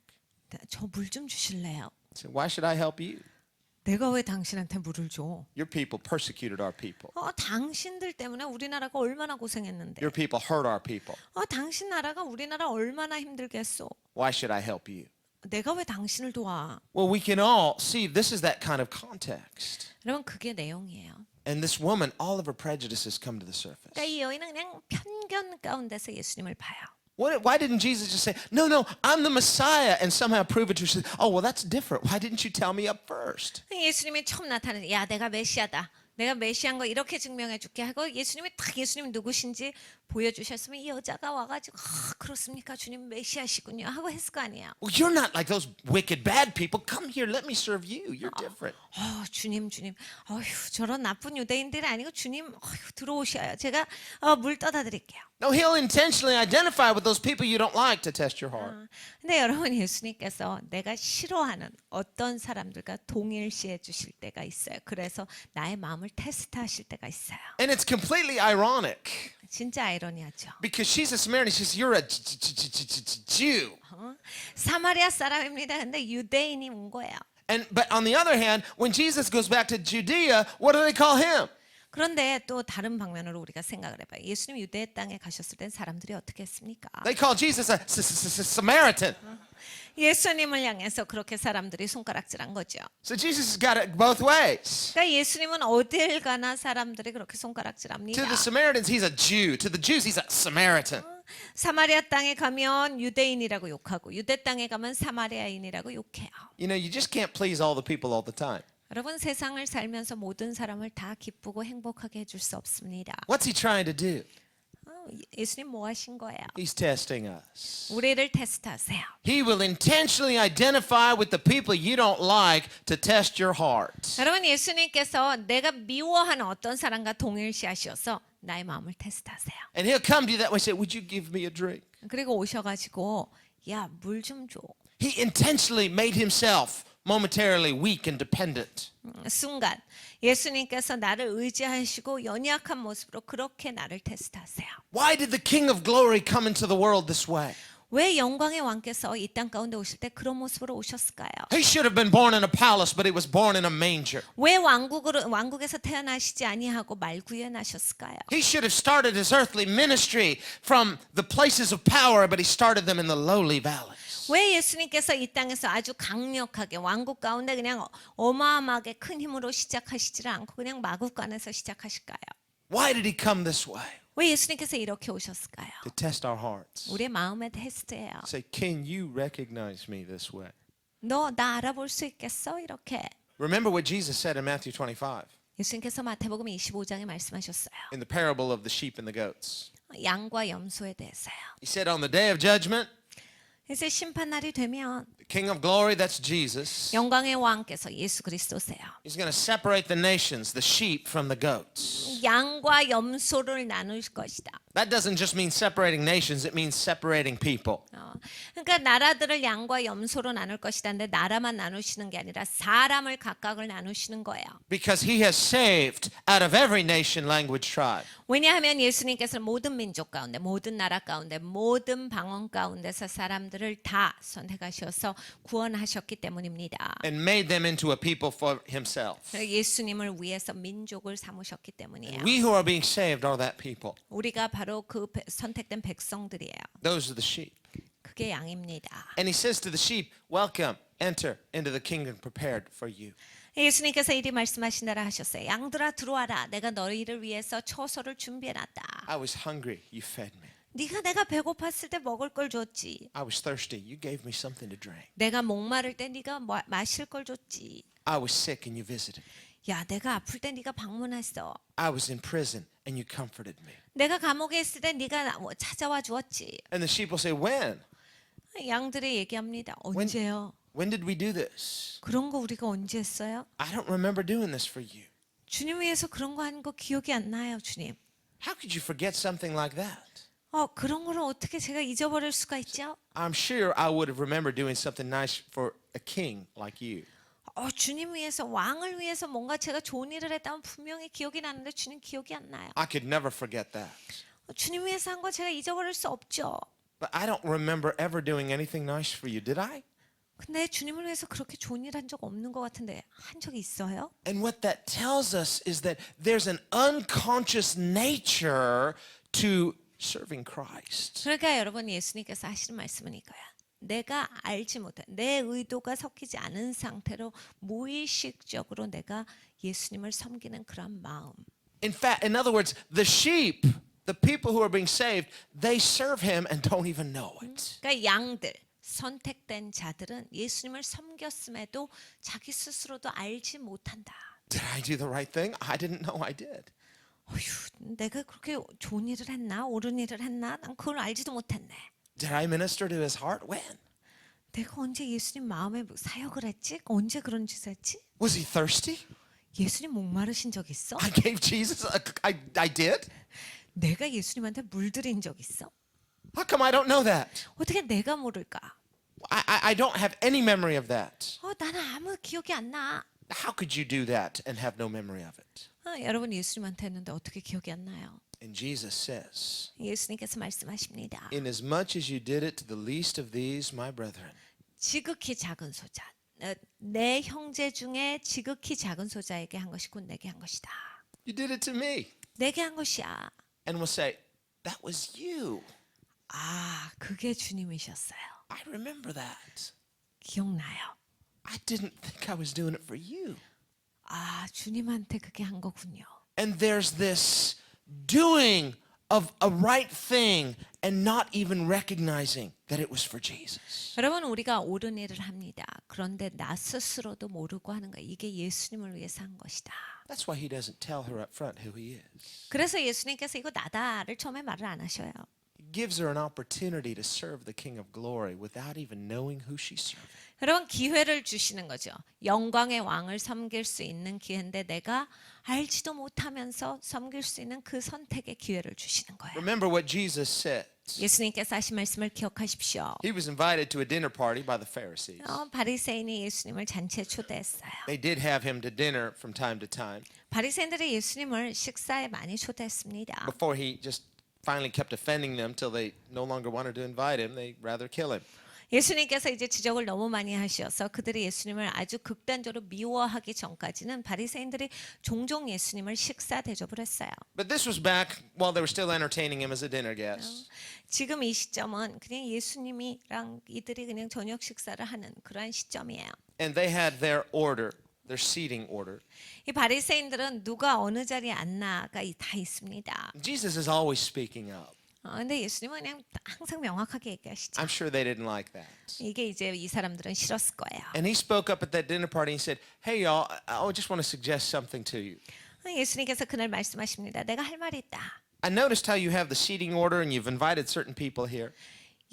저 물 좀 주실래요? I said, why should I help you? 내가 왜 당신한테 물을 줘? Your people persecuted our people. 당신들 때문에 우리나라가 얼마나 고생했는데. Your people hurt our people. 당신 나라가 우리나라 얼마나 힘들겠어. Why should I help you? 내가 왜 당신을 도와? Well, we can all see this is that kind of context. 여러분 그게 내용이에요. And this woman, all of her prejudices come to the surface. 그러니까 이 여인은 그냥 편견 가운데서 예수님을 봐요. Why didn't Jesus just say, no, I'm the Messiah, and somehow prove it to her? She said, oh, well, that's different. Why didn't you tell me up first? 예수님이 처음 나타나서 야 내가 메시아다. 내가 메시아인 거 이렇게 증명해 줄게 하고 예수님이 딱 예수님 누구신지 보여주셨으면 이 여자가 와가지고 그렇습니까 주님 메시아시군요 하고 했을 거 아니에요. Well, you're not like those wicked bad people. Come here, let me serve you. You're different. 주님 어휴 저런 나쁜 유대인들이 아니고 주님 어휴 들어오셔요. 제가 물 떠다 드릴게요. No, he'll intentionally identify with those people you don't like to test your heart. 근데 여러분 예수님께서 내가 싫어하는 어떤 사람들과 동일시해 주실 때가 있어요. 그래서 나의 마음을 테스트하실 때가 있어요. And it's completely ironic 진짜 아이러니하죠. because she's a Samaritan. She says, you're a Jew. 사마리아 사람입니다. 근데 유대인이 온 거예요. But on the other hand, when Jesus goes back to Judea, what do they call him? 그런데 또 다른 방면으로 우리가 생각을 해봐요. 예수님 유대 땅에 가셨을 땐 사람들이 어떻게 했습니까? They called Jesus a Samaritan. 예수님을 향해서 그렇게 사람들이 손가락질한 거죠. So Jesus has got it both ways. 그러니까 예수님은 어딜 가나 사람들이 그렇게 To 손가락질합니다. the Samaritans, he's a Jew. To the Jews, he's a Samaritan. 사마리아 땅에 가면 유대인이라고 욕하고 유대 땅에 가면 사마리아인이라고 욕해요. You know, you just can't please all the people all the time. 여러분 세상을 살면서 모든 사람을 다 기쁘고 행복하게 해줄 수 없습니다. What's he trying to do? 예수님 뭐 하신 거예요? He's testing us. 우리를 테스트하세요. He will intentionally identify with the people you don't like to test your heart. 여러분 예수님께서 내가 미워하는 어떤 사람과 동일시하셔서 나의 마음을 테스트하세요. And he'll come to you that way and say, would you give me a drink? 그리고 오셔가지고 야 물 좀 줘. He intentionally made himself momentarily weak and dependent. 순간 예수님께서 나를 의지하시고 연약한 모습으로 그렇게 나를 테스트하세요. Why did the King of Glory come into the world this way? 왜 영광의 왕께서 이 땅 가운데 오실 때 그런 모습으로 오셨을까요? He should have been born in a palace, but he was born in a manger. 왜 왕국에서 태어나시지 아니하고 말구유에 나셨을까요? He should have started his earthly ministry from the places of power, but he started them in the lowly valleys. 왜 예수님께서 이 땅에서 아주 강력하게 왕국 가운데 그냥 어마어마하게 큰 힘으로 시작하시지를 않고 그냥 마국간에서 시작하실까요? Why did he come this way? 왜 예수님께서 이렇게 오셨을까요? To test our hearts. 우리의 마음의 테스트예요. Say, can you recognize me this way? 너 나 알아볼 수 있겠어? 이렇게. Remember what Jesus said in Matthew 25 예수님께서 마태복음 25장에 말씀하셨어요. in the parable of the sheep and the goats. 양과 염소에 대해서요. He said, on the day of judgment, 이제 심판날이 되면 the King of Glory, that's Jesus, 영광의 왕께서 예수 그리스도세요. he's going to separate the nations, the sheep from the goats. 양과 염소를 나눌 것이다. That doesn't just mean separating nations, it means separating people. 그러니까 나라들을 양과 염소로 나눌 것이다는데 나라만 나누시는 게 아니라 사람을 각각을 나누시는 거예요. Because he has saved out of every nation, language, tribe. 왜냐하면 예수님께서 모든 민족 가운데, 모든 나라 가운데, 모든 방언 가운데서 사람들을 다 선택하셔서 구원하셨기 때문입니다. And made them into a people for himself. 예수님을 위해서 민족을 삼으셨기 때문이에요. We who are being saved are that people. 우리가 바로 그 선택된 백성들이에요. Those are the sheep. 그게 양입니다. And he says to the sheep, welcome, enter into the kingdom prepared for you. 예수님께서 이리 말씀하신 대로 하셨어요. 양들아 들어와라. 내가 너희를 위해서 처소를 준비해놨다. I was hungry, you fed me. 네가 내가 배고팠을 때 먹을 걸 줬지. I was thirsty, you gave me something to drink. 내가 목마를 때 네가 마실 걸 줬지. I was sick and you visited me. 야, 내가 아플 때 네가 방문했어. I was in prison and you comforted me. 내가 감옥에 있을 때 네가 찾아와 주었지. And the sheep will say, when? 양들이 얘기합니다. 언제요? When did we do this? 그런 거 우리가 언제 했어요? I don't remember doing this for you. 주님 위해서 그런 거 한 거 기억이 안 나요, 주님. How could you forget something like that? 그런 거를 어떻게 제가 잊어버릴 수가 있죠? I'm sure I would have remembered doing something nice for a king like you. 주님 위해서 왕을 위해서 뭔가 제가 좋은 일을 했다면 분명히 기억이 나는데 주님 기억이 안 나요. I could never forget that. 주님 위해서 한 거 제가 잊어버릴 수 없죠. But I don't remember ever doing anything nice for you, did I? 근데 주님을 위해서 그렇게 좋은 일 한 적 없는 것 같은데 한 적이 있어요? And what that tells us is that there's an unconscious nature to serving Christ. 그러니까 여러분 예수님께서 하시는 말씀은 이거야. 내가 알지 못한 내 의도가 섞이지 않은 상태로 무의식적으로 내가 예수님을 섬기는 그런 마음. In other words, the sheep, the people who are being saved, they serve him and don't even know it. 그러니까 양들 선택된 자들은 예수님을 섬겼음에도 자기 스스로도 알지 못한다. Did I do the right thing? I didn't know I did. 어휴, 내가 그렇게 좋은 일을 했나? 옳은 일을 했나? 난 그걸 알지도 못했네. Did I minister to his heart? When? 내가 언제 예수님 마음에 사역을 했지? 언제 그런 짓을 했지? Was he thirsty? 예수님 목마르신 적 있어? I gave Jesus I did? 내가 예수님한테 물들인 적 있어? How come I don't know that? 어떻게 내가 모를까? I don't have any memory of that. 나는 아무 기억이 안 나. How could you do that and have no memory of it? 여러분 예수님한테 했는데 어떻게 기억이 안 나요? And Jesus says, 예수님께서 말씀하십니다. inasmuch as you did it to the least of these, my brethren. 지극히 작은 소자. 내 형제 중에 지극히 작은 소자에게 한 것이 곧 내게 한 것이다. You did it to me. 내게 한 것이야. And will say, that was you. 아, 그게 주님이셨어요. I remember that. 기억나요. I didn't think I was doing it for you. 아, 주님한테 그게 한 거군요. And there's this doing of a right thing and not even recognizing that it was for Jesus. 여러분, 우리가 옳은 일을 합니다. 그런데 나 스스로도 모르고 하는 거. 이게 예수님을 위해서 한 것이다. That's why he doesn't tell her up front who he is. 그래서 예수님께서 이거 나다를 처음에 말을 안 하셔요. He gives her an opportunity to serve the King of Glory without even knowing who she's serving. 여러분, 기회를 주시는 거죠. 영광의 왕을 섬길 수 있는 기회인데 내가 알지도 못하면서 섬길 수 있는 그 선택의 기회를 주시는 거예요. Remember what Jesus said. 예수님께서 하신 말씀을 기억하십시오. He was invited to a dinner party by the Pharisees. 바리새인이 예수님을 잔치에 초대했어요. They did have him to dinner from time to time 바리새인들이 예수님을 식사에 많이 초대했습니다. before he just finally kept offending them till they no longer wanted to invite him. They'd rather kill him. 예수님께서 이제 지적을 너무 많이 하셔서 그들이 예수님을 아주 극단적으로 미워하기 전까지는 바리새인들이 종종 예수님을 식사 대접을 했어요. But this was back while they were still entertaining him as a dinner guest. 지금 이 시점은 그냥 예수님이랑 이들이 그냥 저녁 식사를 하는 그러한 시점이에요. And they had their order, their seating order. 이 바리새인들은 누가 어느 자리에 앉나가 다 있습니다. Jesus is always speaking up. 근데 예수님은 그냥 항상 명확하게 얘기하시죠. I'm sure they didn't like that. 이게 이제 이 사람들은 싫었을 거예요. And he spoke up at that dinner party and said, "Hey y'all, I just want to suggest something to you. 예수님께서 그날 말씀하십니다. 내가 할 말이 있다. I noticed how you have the seating order and you've invited certain people here.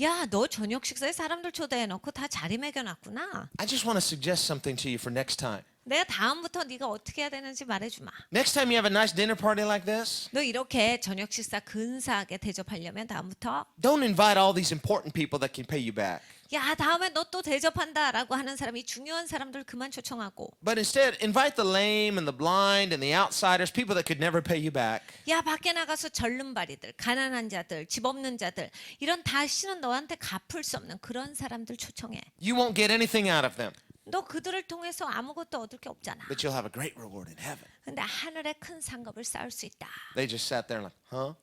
야, 너 저녁 식사에 사람들 초대해 놓고 다 자리 매겨놨구나. I just want to suggest something to you for next time. 내가 다음부터 네가 어떻게 해야 되는지 말해주마. Next time you have a nice dinner party like this, 너 이렇게 저녁 식사 근사하게 대접하려면 다음부터 don't invite all these important people that can pay you back. 야, 다음에 너 또 대접한다라고 하는 사람이 중요한 사람들 그만 초청하고 But instead, invite the lame and the blind and the outsiders, people that could never pay you back. 야, 밖에 나가서 절름발이들, 가난한 자들, 집 없는 자들 이런 다시는 너한테 갚을 수 없는 그런 사람들 초청해. You won't get anything out of them, 너 그들을 통해서 아무것도 얻을 게 없잖아. but you'll have a great reward in heaven. 근데 하늘에 큰 상급을 쌓을 수 있다. They just sat there and like, huh?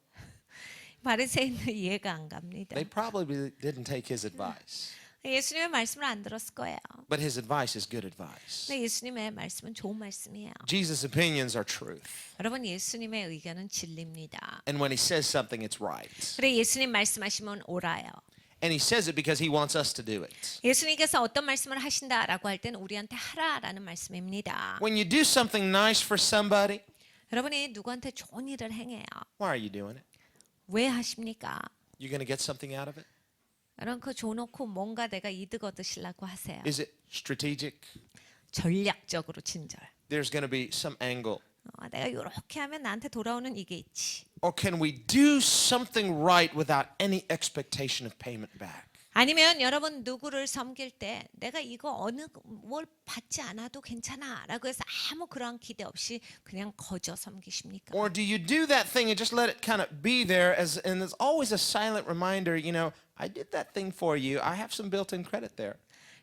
바리새인들 이해가 안 갑니다. They probably didn't take his advice. 예수님의 말씀을 안 들었을 거예요. But his advice is good advice. 근데 예수님의 말씀은 좋은 말씀이에요. Jesus' opinions are truth. 여러분, 예수님의 의견은 진리입니다. And when he says something, it's right. 그래, 예수님 말씀하시면 옳아요. And he says it because he wants us to do it. 예수님께서 어떤 말씀을 하신다라고 할 때는 우리한테 하라라는 말씀입니다. When you do something nice for somebody, 여러분이 누구한테 좋은 일을 행해요. why are you doing it? 왜 하십니까? You're going to get something out of it? 여러분, 그거 줘놓고 뭔가 내가 이득 얻으시려고 하세요. Is it strategic? 전략적으로 친절. There's going to be some angle. 내가 이렇게 하면 나한테 돌아오는 이게 있지. Or can we do something right without any expectation of payment back? 아니면 여러분 누구를 섬길 때 내가 이거 어느 뭘 받지 않아도 괜찮아라고 해서 아무 그런 기대 없이 그냥 거저 섬기십니까? Or do you do that thing and just let it kind of be there and there's always a silent reminder, you know, I did that thing for you. I have some built-in credit there.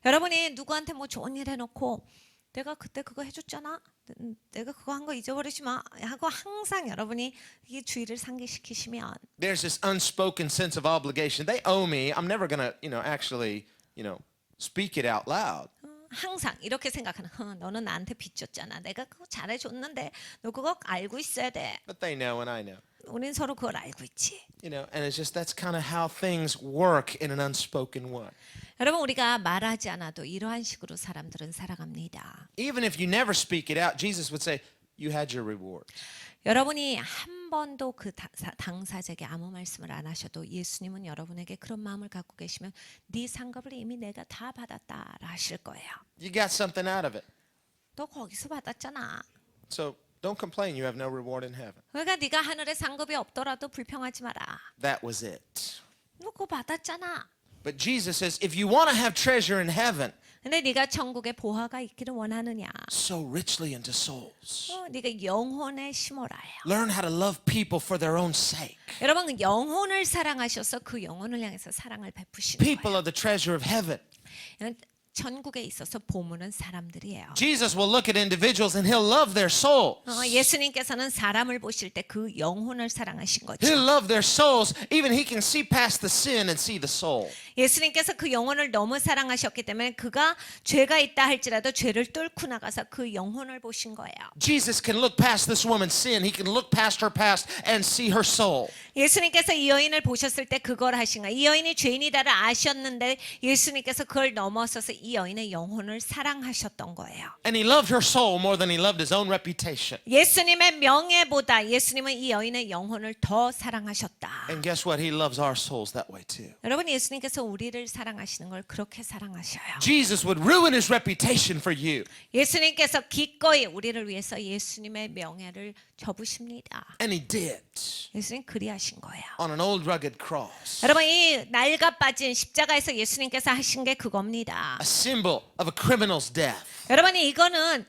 여러분이 누구한테 뭐 좋은 일 해놓고 내가 그때 그거 해줬잖아. 내가 그거 한 거 잊어버리지 마 하고 항상 여러분이 이 주의를 상기시키시면 There's this unspoken sense of obligation. They owe me. I'm never going to, actually, speak it out loud. 항상 이렇게 생각하는 너는 나한테 빚졌잖아. 내가 그거 잘해줬는데 너 그거 알고 있어야 돼. But they know and I know. 우린 서로 그걸 알고 있지. And it's just that's kind of how things work in an unspoken way. 여러분, 우리가 말하지 않아도 이러한 식으로 사람들은 살아갑니다. Even if you never speak it out, Jesus would say, you had your reward. 여러분이 한 번도 그 당사자에게 아무 말씀을 안 하셔도 예수님은 여러분에게 그런 마음을 갖고 계시면 네 상급을 이미 내가 다 받았다 하실 거예요. You got something out of it. 너 거기서 받았잖아. So don't complain you have no reward in heaven. 그러니까 네가 하늘에 상급이 없더라도 불평하지 마라. That was it. 너 그거 받았잖아. But Jesus says, if you want to have treasure in heaven, 근데 네가 천국에 보화가 있기를 원하느냐? sow richly into souls. 네가 영혼에 심어라요. Learn how to love people for their own sake. 여러분, 영혼을 사랑하셔서 그 영혼을 향해서 사랑을 베푸시는 People 거예요. are the treasure of heaven. 천국에 있어서 보물은 사람들이에요. Jesus will look at individuals and he'll love their souls. 예수님께서는 사람을 보실 때 그 영혼을 사랑하신 거죠. He'll love their souls. Even he can see past the sin and see the soul. 예수님께서 그 영혼을 너무 사랑하셨기 때문에 그가 죄가 있다 할지라도 죄를 뚫고 나가서 그 영혼을 보신 거예요. Jesus can look past this woman's sin. He can look past her past and see her soul. 예수님께서 이 여인을 보셨을 때 그걸 하신 거예요. 이 여인이 죄인이다를 아셨는데 예수님께서 그걸 넘어서서 이 여인의 영혼을 사랑하셨던 거예요. And he loved her soul more than he loved his own reputation. 예수님의 명예보다 예수님은 이 여인의 영혼을 더 사랑하셨다. And guess what? He loves our souls that way too. 여러분 예수님께서 우리를 사랑하시는 걸 그렇게 사랑하셔요. Jesus would ruin his reputation for you. 예수님께서 기꺼이 우리를 위해서 예수님의 명예를 접으십니다. And he did 예수님 그리하신 거예요. on an old rugged cross. 여러분 이 낡아 빠진 십자가에서 예수님께서 하신 게 그겁니다. A symbol of a criminal's death. 여러분 이거는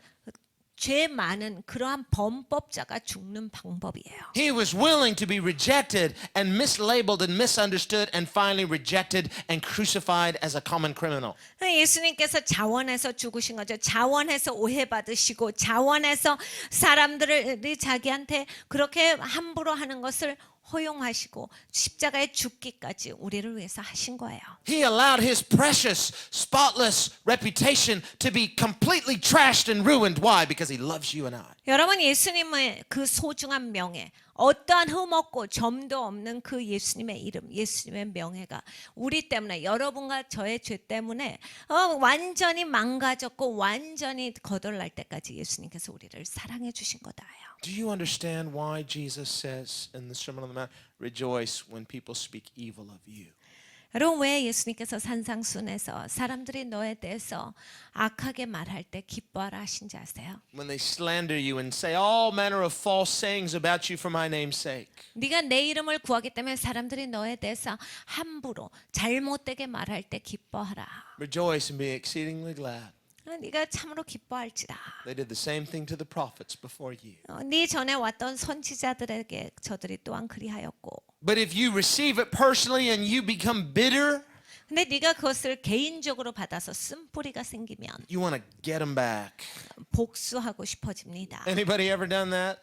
죄 많은 그러한 범법자가 죽는 방법이에요. He was willing to be rejected and mislabeled and misunderstood and finally rejected and crucified as a common criminal. 예수님께서 자원해서 죽으신 거죠. 자원해서 오해받으시고 자원해서 사람들이 자기한테 그렇게 함부로 하는 것을 허용하시고 십자가에 죽기까지 우리를 위해서 하신 거예요. He allowed his precious, spotless reputation to be completely trashed and ruined. Why? Because he loves you and I. 여러분 예수님의 그 소중한 명예, 어떠한 흠없고 점도 없는 그 예수님의 이름, 예수님의 명예가 우리 때문에 여러분과 저의 죄 때문에 완전히 망가졌고 완전히 거덜날 때까지 예수님께서 우리를 사랑해 주신 거다요. Do you understand why Jesus says in the Sermon on the Mount, rejoice when people speak evil of you? 여러분 왜 예수님께서 산상순에서 사람들이 너에 대해서 악하게 말할 때 기뻐하라 하신지 아세요? When they slander you and say all manner of false sayings about you for my name's sake. 네가 내 이름을 구하기 때문에 사람들이 너에 대해서 함부로 잘못되게 말할 때 기뻐하라. Rejoice and be exceedingly glad. 네가 참으로 기뻐할지라. They did the same thing to the prophets before you. 네 전에 왔던 선지자들에게 저들이 또한 그리하였고. But if you receive it personally and you become bitter, 근데 네가 그것을 개인적으로 받아서 쓴뿌리가 생기면 you want to get them back. 복수하고 싶어집니다. Anybody ever done that?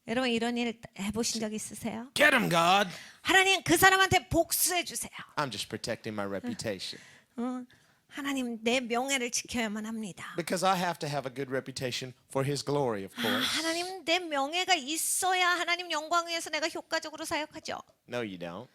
여러분 이런 일 해보신 적 있으세요? Get them, God. 하나님 그 사람한테 복수해 주세요. I'm just protecting my reputation. 하나님 내 명예를 지켜야만 합니다. Because I have to have a good reputation for his glory, of course. 하나님 내 명예가 있어야 하나님 영광 위해서 내가 효과적으로 사역하죠. No, you don't.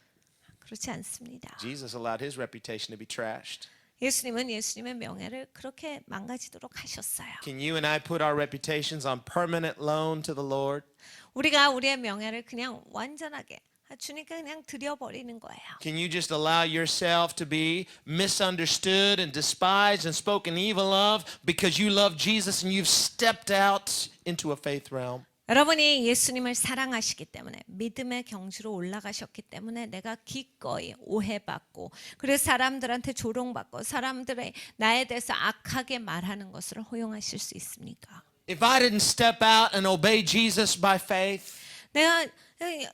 그렇지 않습니다. Jesus allowed his reputation to be trashed. 예수님은 예수님의 명예를 그렇게 망가지도록 하셨어요. Can you and I put our reputations on permanent loan to the Lord? 우리가 우리의 명예를 그냥 완전하게 주님께 그냥 드려버리는 거예요. Can you just allow yourself to be misunderstood and despised and spoken evil of because you love Jesus and you've stepped out into a faith realm? 여러분이 예수님을 사랑하시기 때문에 믿음의 경지로 올라가셨기 때문에 내가 기꺼이 오해받고 그래서 사람들한테 조롱받고 사람들의 나에 대해서 악하게 말하는 것을 허용하실 수 있습니까? If I didn't step out and obey Jesus by faith, 내가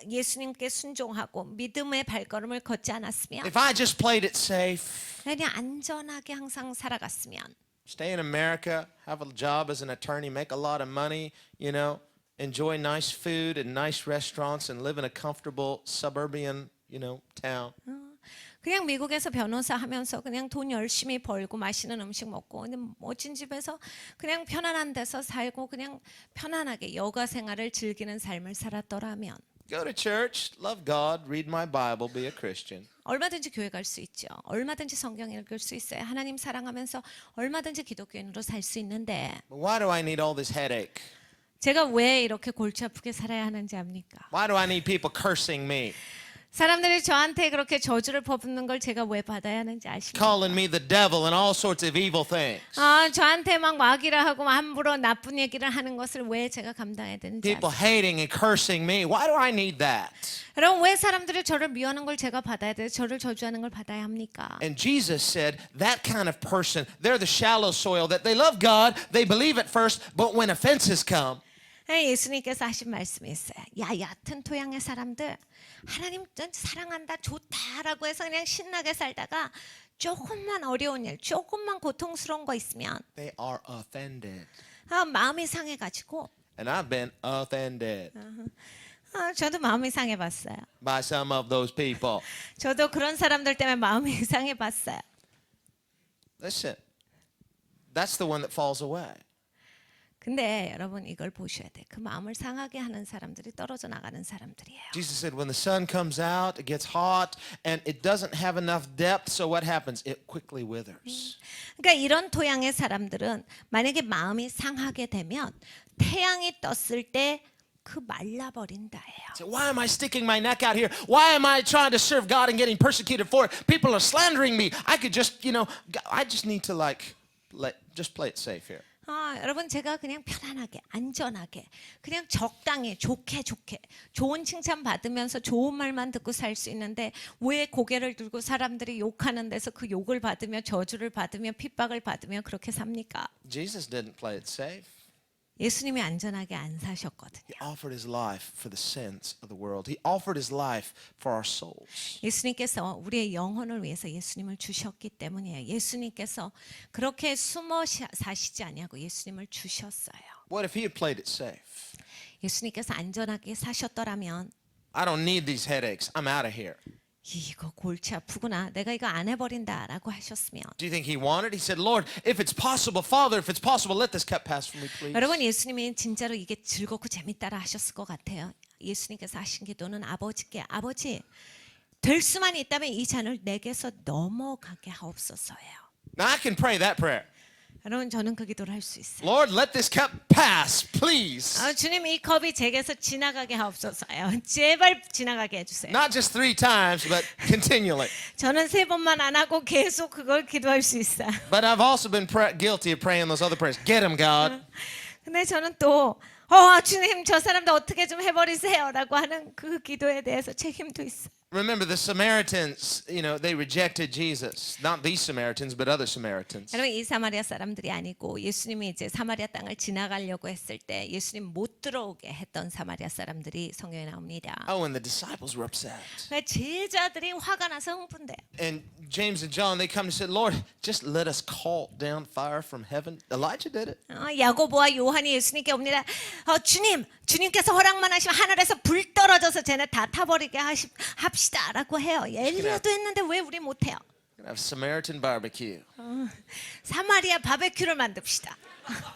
예수님께 순종하고 믿음의 발걸음을 걷지 않았으면 if I just played it safe, 그냥 안전하게 항상 살아갔으면 stay in America, have a job as an attorney, make a lot of money, you know, enjoy nice food and nice restaurants and live in a comfortable suburban, town. 그냥 미국에서 변호사 하면서 그냥 돈 열심히 벌고 맛있는 음식 먹고 근데 멋진 집에서 그냥 편안한 데서 살고 그냥 편안하게 여가 생활을 즐기는 삶을 살았더라면 Go to church, love God, read my Bible, be a Christian. 얼마든지 교회 갈 수 있죠. 얼마든지 성경 읽을 수 있어요. 하나님 사랑하면서 얼마든지 기독교인으로 살 수 있는데 But why do I need all this headache? 제가 왜 이렇게 골치 아프게 살아야 하는지 압니까? Why do I need people cursing me, 사람들이 저한테 그렇게 저주를 퍼붓는 걸 제가 왜 받아야 하는지 아십니까? calling me the devil and all sorts of evil things? 저한테 막 마귀라 하고 함부로 나쁜 얘기를 하는 것을 왜 제가 감당해야 되는지 People 아세요? hating and cursing me. Why do I need that? 여러분 왜 사람들이 저를 미워하는 걸 제가 받아야 돼요? 저를 저주하는 걸 받아야 합니까? And Jesus said that kind of person, they're the shallow soil that they love God, they believe at first, but when offenses come, 예수님께서 하신 말씀이 있어요. 야, 얕은 토양의 사람들, 하나님 사랑한다, 좋다라고 해서 그냥 신나게 살다가 조금만 어려운 일, 조금만 고통스러운 거 있으면 They are offended. 마음이 상해가지고 And I've been offended 저도 마음이 상해봤어요. by some of those people. 저도 그런 사람들 때문에 마음이 상해봤어요. Listen, that's the one that falls away. 근데 여러분 이걸 보셔야 돼. 그 마음을 상하게 하는 사람들이 떨어져 나가는 사람들이에요. Jesus said, when the sun comes out, it gets hot, and it doesn't have enough depth, so what happens? It quickly withers. 그러니까 이런 토양의 사람들은 만약에 마음이 상하게 되면 태양이 떴을 때 그 말라버린다예요. So why am I sticking my neck out here? Why am I trying to serve God and getting persecuted for it? People are slandering me. I could just, I just need to just play it safe here. 여러분 제가 그냥 편안하게 안전하게 그냥 적당히 좋게 좋은 칭찬 받으면서 좋은 말만 듣고 살 수 있는데 왜 고개를 들고 사람들이 욕하는 데서 그 욕을 받으며 저주를 받으며 핍박을 받으며 그렇게 삽니까? Jesus didn't play it safe. 예수님이 안전하게 안 사셨거든요. He offered his life for the sins of the world. He offered his life for our souls. 예수님께서 우리의 영혼을 위해서 예수님을 주셨기 때문이에요. 예수님께서 그렇게 숨어 사시지 아니하고 예수님을 주셨어요. What if he had played it safe? 예수님께서 안전하게 사셨더라면 I don't need these headaches. I'm out of here. 이거 골치 아프구나. 내가 이거 안 해버린다라고 하셨으면 Do you think he wanted? He said, Lord, if it's possible, Father, if it's possible, let this cup pass from me, please. 여러분 예수님이 진짜로 이게 즐겁고 재밌다라 하셨을 것 같아요. 예수님께서 하신 기도는 아버지께 아버지 될 수만 있다면 이 잔을 내게서 넘어가게 하옵소서예요. Now I can pray that prayer. 여러분 저는 그 기도를 할 수 있어요. Lord, let this cup pass, please. 주님 이 컵이 제게서 지나가게 하옵소서요. 제발 지나가게 해주세요. Not just 3 times, but continually. 저는 3번만 안 하고 계속 그걸 기도할 수 있어요. But I've also been guilty of praying those other prayers. Get him, God. 근데 저는 또 주님 저 사람도 어떻게 좀 해버리세요라고 하는 그 기도에 대해서 책임도 있어요. Remember, the Samaritans, they rejected Jesus. Not these Samaritans, but other Samaritans. 여러분 이 사마리아 사람들이 아니고 예수님이 이제 사마리아 땅을 지나가려고 했을 때 예수님 못 들어오게 했던 사마리아 사람들이 성경에 나옵니다. Oh, and the disciples were upset. 제자들이 화가 나서 흥분돼요. And James and John, they come and said, Lord, just let us call down fire from heaven. Elijah did it. 야고보와 요한이 예수님께 옵니다. 주님께서 허락만 하시면 하늘에서 불 떨어져서 쟤네 다 타버리게 합시다라고 해요. 엘리야도 했는데 왜 우리 못해요? We're gonna have Samaritan barbecue. 사마리아 바베큐를 만듭시다.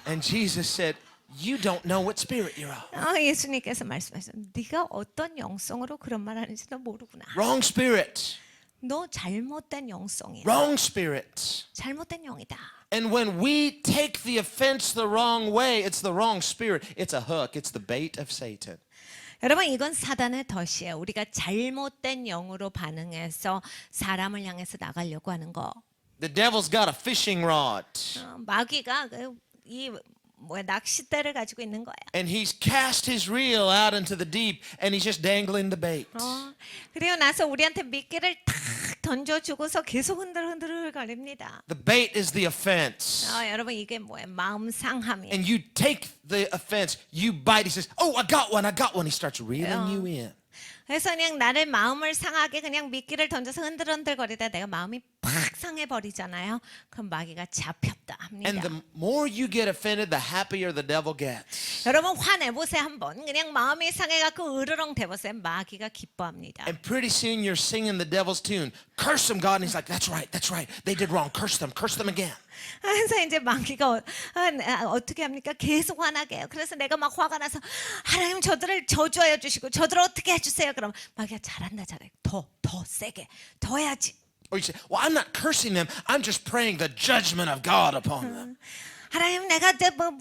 And Jesus said, you don't know what spirit you're of. 예수님께서 말씀하셨어요. 네가 어떤 영성으로 그런 말 하는지 너 모르구나. Wrong spirit. 너 잘못된 영성이야. Wrong spirit. 잘못된 영이다. And when we take the offense the wrong way, it's the wrong spirit. It's a hook. It's the bait of Satan. 여러분 이건 사단의 덫이에요. 우리가 잘못된 영으로 반응해서 사람을 향해서 나가려고 하는 거. The devil's got a fishing rod. 마귀가 이 낚싯대를 가지고 있는 거야. And he's cast his reel out into the deep and he's just dangling the bait. 그리고 나서 우리한테 미끼를 탁 던져주고서 계속 흔들흔들 거립니다. The bait is the offense. 여러분 이게 뭐예요? 마음 상함이에요. And you take the offense, you bite. He says, oh, I got one. He starts reeling you in. 그래서 그냥 나를 마음을 상하게 그냥 미끼를 던져서 흔들흔들거리다 내가 마음이 팍 상해버리잖아요. 그럼 마귀가 잡혔다 합니다. And the more you get offended, the happier the devil gets. 여러분 화내보세요 한번. 그냥 마음이 상해갖고 으르렁 대보세요. 마귀가 기뻐합니다. And pretty soon you're singing the devil's tune. Curse them, God. And he's like, that's right. They did wrong. Curse them again. 그래서 이제 마귀가 어떻게 합니까? 계속 화나게 해요. 그래서 내가 막 화가 나서 하나님 저들을 저주하여 주시고 저들을 어떻게 해주세요. 그럼 마귀가 잘한다 잘해. 더 세게 더 해야지. Or you say, well, I'm not cursing them. I'm just praying the judgment of God upon them. 하나님 내가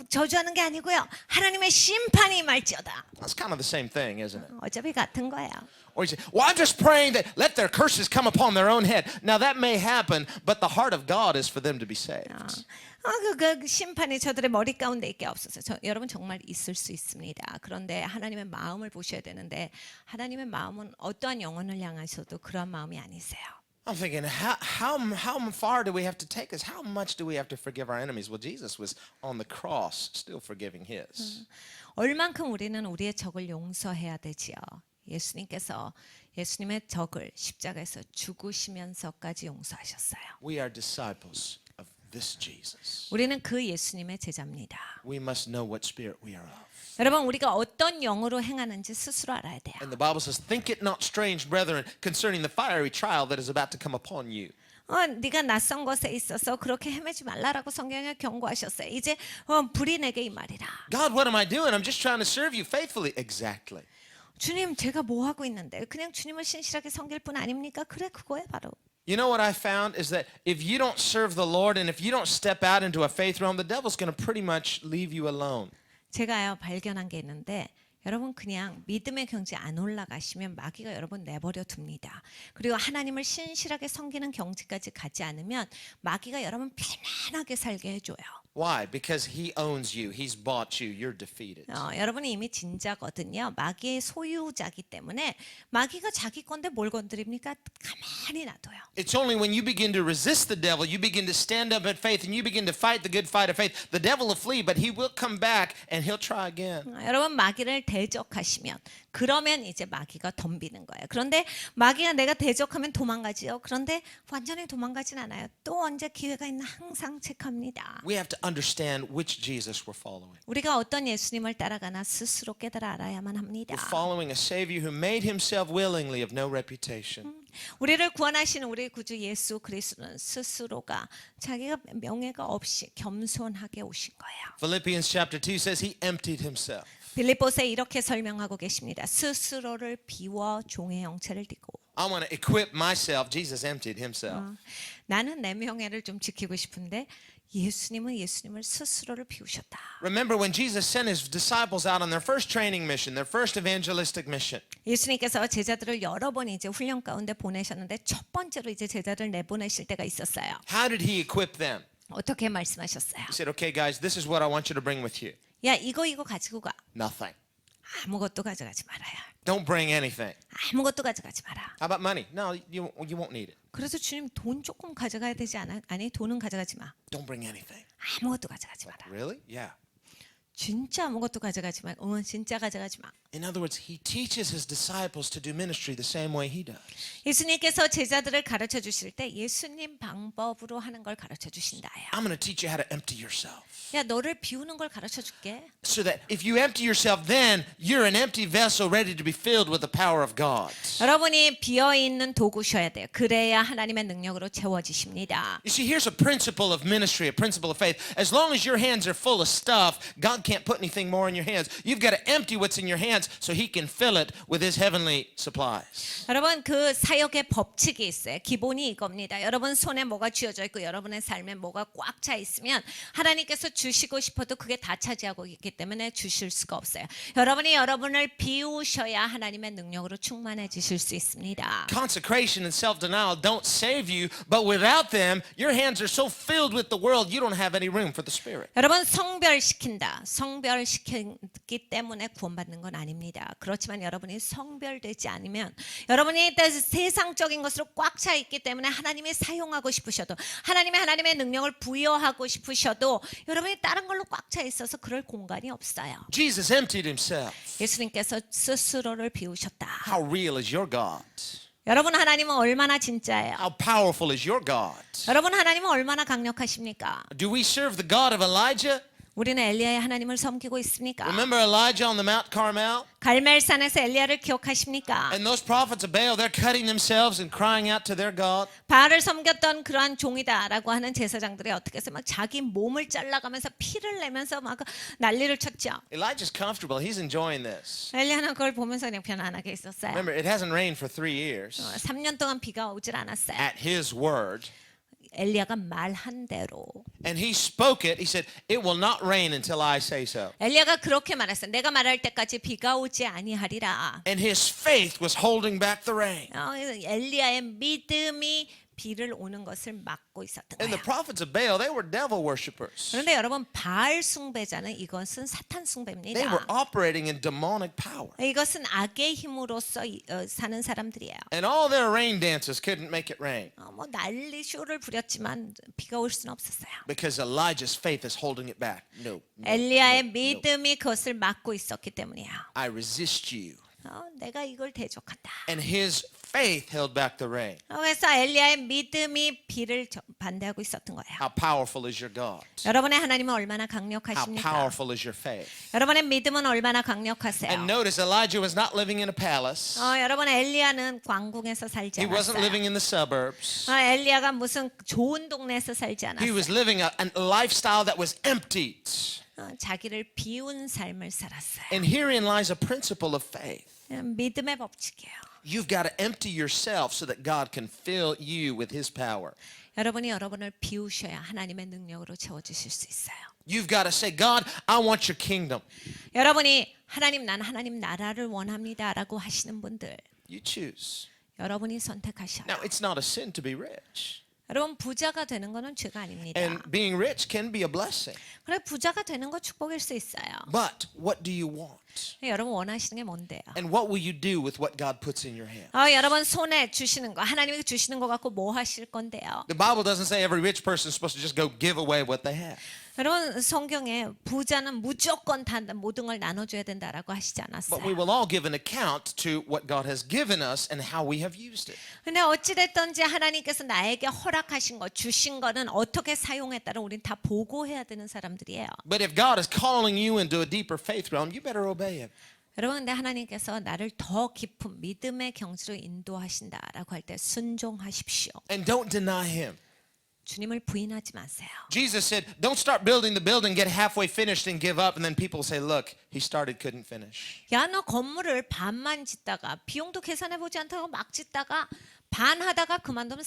저주하는 게 아니고요. 하나님의 심판이 임할지어다. That's kind of the same thing, isn't it? 어차피 같은 거예요. Or you say, well, I'm just praying that let their curses come upon their own head. Now that may happen, but the heart of God is for them to be saved. 그 심판이 저들의 머리 가운데 있게 없어서 여러분 정말 있을 수 있습니다. 그런데 하나님의 마음을 보셔야 되는데 하나님의 마음은 어떠한 영혼을 향하셔도 그런 마음이 아니세요. I'm thinking, how far do we have to take this? How much do we have to forgive our enemies? Well, Jesus was on the cross, still forgiving his. 얼만큼 우리는 우리의 적을 용서해야 되지요. 예수님께서 예수님의 적을 십자가에서 죽으시면서까지 용서하셨어요. We are disciples of this Jesus. 우리는 그 예수님의 제자입니다. We must know what spirit we are of. 여러분 우리가 어떤 영으로 행하는지 스스로 알아야 돼요. And the Bible says, think it not strange, brethren, concerning the fiery trial that is about to come upon you. 네가 낯선 것에 있어서 그렇게 헤매지 말라라고 성경에 경고하셨어요. 이제 불이 내게 임하리라. God, what am I doing? I'm just trying to serve you faithfully. Exactly. 주님 제가 뭐 하고 있는데 그냥 주님을 신실하게 섬길 뿐 아닙니까? 그래 그거야 바로. You know what I found is that if you don't serve the Lord and if you don't step out into a faith realm, the devil's going to pretty much leave you alone. 제가요 발견한 게 있는데 여러분 그냥 믿음의 경지 안 올라가시면 마귀가 여러분 내버려 둡니다. 그리고 하나님을 신실하게 섬기는 경지까지 가지 않으면 마귀가 여러분 편안하게 살게 해줘요. Why? Because he owns you. He's bought you. You're defeated. 여러분이 이미 진자거든요. 마귀의 소유자기 때문에 마귀가 자기 건데 뭘 건드립니까? 가만히 놔둬요. It's only when you begin to resist the devil, you begin to stand up in faith, and you begin to fight the good fight of faith, the devil will flee, but he will come back and he'll try again. 여러분 마귀를 대적하시면 그러면 이제 마귀가 덤비는 거예요. 그런데 마귀가 내가 대적하면 도망가지요. 그런데 완전히 도망가진 않아요. 또 언제 기회가 있나 항상 체크합니다. We have to understand which Jesus we're following. 우리가 어떤 예수님을 따라가나 스스로 깨달아 알아야만 합니다. We're following a Savior who made himself willingly of no reputation. 우리를 구원하시는 우리 구주 예수 그리스도는 스스로가 자기가 명예가 없이 겸손하게 오신 거예요. Philippians chapter 2 says he emptied himself. 빌립보서에 이렇게 설명하고 계십니다. 스스로를 비워 종의 형체를 띠고. I want to equip myself. Jesus emptied himself. 나는 내 명예를 좀 지키고 싶은데 예수님은 예수님을 스스로를 비우셨다. Remember when Jesus sent his disciples out on their first training mission, their first evangelistic mission. 예수님께서 제자들을 여러 번 이제 훈련 가운데 보내셨는데 첫 번째로 이제 제자들을 내보내실 때가 있었어요. How did he equip them? 어떻게 말씀하셨어요? He said, okay, guys, this is what I want you to bring with you. 야 이거 가지고 가. Nothing. 아무것도 가져가지 말아야. Don't bring anything. 아무것도 가져가지 마라. How about money? No, you won't need it. 그래서 주님 돈 조금 가져가야 되지 않아? 아니 돈은 가져가지 마. Don't bring anything. 아무것도 가져가지 마라. Really? Yeah. 진짜 아무것도 가져가지 마. 진짜 가져가지 마. In other words, he teaches his disciples to do ministry the same way he does. 예수님께서 제자들을 가르쳐 주실 때 예수님 방법으로 하는 걸 가르쳐 주신다요. I'm going to teach you how to empty yourself. 야 너를 비우는 걸 가르쳐 줄게. So that if you empty yourself, then you're an empty vessel ready to be filled with the power of God. 여러분이 비어 있는 도구셔야 돼요. 그래야 하나님의 능력으로 채워지십니다. You see, here's a principle of ministry, a principle of faith. As long as your hands are full of stuff, God can't put anything more in your hands. You've got to empty what's in your hands so he can fill it with his heavenly supplies. 여러분 그 사역의 법칙이 있어요. 기본이 이겁니다. 여러분 손에 뭐가 쥐어져 있고 여러분의 삶에 뭐가 꽉 차 있으면 하나님께서 주시고 싶어도 그게 다 차지하고 있기 때문에 주실 수가 없어요. 여러분이 여러분을 비우셔야 하나님의 능력으로 충만해지실 수 있습니다. Consecration and self-denial don't save you, but without them, your hands are so filled with the world, you don't have any room for the Spirit. 여러분 성별시킨다. 성별시켰기 때문에 구원받는 건 아닙니다. 그렇지만 여러분이 성별되지 않으면 여러분이 세상적인 것으로 꽉 차 있기 때문에 하나님이 사용하고 싶으셔도 하나님의 능력을 부여하고 싶으셔도 여러분이 다른 걸로 꽉 차 있어서 그럴 공간이 없어요. Jesus emptied himself. 예수님께서 스스로를 비우셨다. How real is your God? 여러분 하나님은 얼마나 진짜예요? How powerful is your God? 여러분 하나님은 얼마나 강력하십니까? Do we serve the God of Elijah? 우리는 엘리야의 하나님을 섬기고 있습니까? Remember Elijah on the Mount Carmel? 갈멜산에서 엘리야를 기억하십니까? And those prophets of Baal, they're cutting themselves and crying out to their God. 바알을 섬겼던 그러한 종이다라고 하는 제사장들이 어떻게 해서 막 자기 몸을 잘라가면서 피를 내면서 막 난리를 쳤죠. Elijah's comfortable. He's enjoying this. 엘리야는 그걸 보면서 그냥 편안하게 있었어요. Remember, it hasn't rained for 3 years. 3년 동안 비가 오질 않았어요. At his word. 엘리야가 말한 대로. And he spoke it. He said, it will not rain until I say so. 엘리야가 그렇게 말했어요. 내가 말할 때까지 비가 오지 아니하리라. And his faith was holding back the rain. 엘리야의 믿음이 비를 오는 것을 막고 있었던 And the 거예요. prophets of Baal, they were devil worshippers. 그런데 여러분 바알 숭배자는 이것은 사탄 They were 숭배입니다. operating in demonic power. 이것은 악의 힘으로써 사는 사람들이에요. And all their rain dances couldn't make it rain 뭐 난리 쇼를 부렸지만 비가 올 수는 없었어요. because Elijah's faith is holding it back. No, 엘리야의 믿음이 그것을 막고 있었기 때문이에요. I resist you. 내가 이걸 대적한다. And his faith held back the rain. 그래서 엘리야의 믿음이 비를 반대하고 있었던 거예요. How powerful is your God? 여러분의 하나님은 얼마나 How 강력하십니까? powerful is your faith? 여러분의 믿음은 얼마나 강력하세요? And notice Elijah was not living in a palace. 여러분 엘리야는 왕궁에서 살지 He wasn't 않았어요. living in the suburbs. 엘리야가 무슨 좋은 동네에서 살지 He was 않았어요. living a lifestyle that was emptied. 자기를 비운 삶을 살았어요. And herein lies a principle of faith. 믿음의 법칙이에요. You've got to empty yourself so that God can fill you with his power. 여러분이 여러분을 비우셔야 하나님의 능력으로 채워주실 수 있어요. You've got to say, God, I want your kingdom. 여러분이 하나님 난 하나님 나라를 원합니다라고 하시는 분들 You choose. 여러분이 선택하셔요. Now, it's not a sin to be rich. 여러분 부자가 되는 것은 죄가 아닙니다. And being rich can be a blessing. 그래 부자가 되는 거 축복일 수 있어요. But what do you want? 여러분 원하시는 게 뭔데요? And what will you do with what God puts in your hand? 여러분 손에 주시는 거 하나님이 주시는 거 갖고 뭐 하실 건데요? The Bible doesn't say every rich person is supposed to just go give away what they have. 여러분 성경에 부자는 무조건 다 모든 걸 나눠줘야 된다라고 하시지 But we 않았어요. will all give an account to what God has given us and how we have used it. 근데 어찌됐든지 하나님께서 나에게 허락하신 거 주신 거는 어떻게 사용했다를 우린 다 보고해야 되는 사람들이에요. But if God is calling you into a deeper faith realm, you better obey him. 여러분 근데 하나님께서 나를 더 깊은 믿음의 경지로 인도하신다라고 할 때 순종하십시오. And don't deny him. 주님을 부인하지 마세요. Jesus said, don't start building the building, get halfway finished and give up. And then people say, look, he started, couldn't finish. 야, 너 건물을 반만 짓다가 비용도 계산해보지 않다고 막 짓다가 반 하다가 그만두면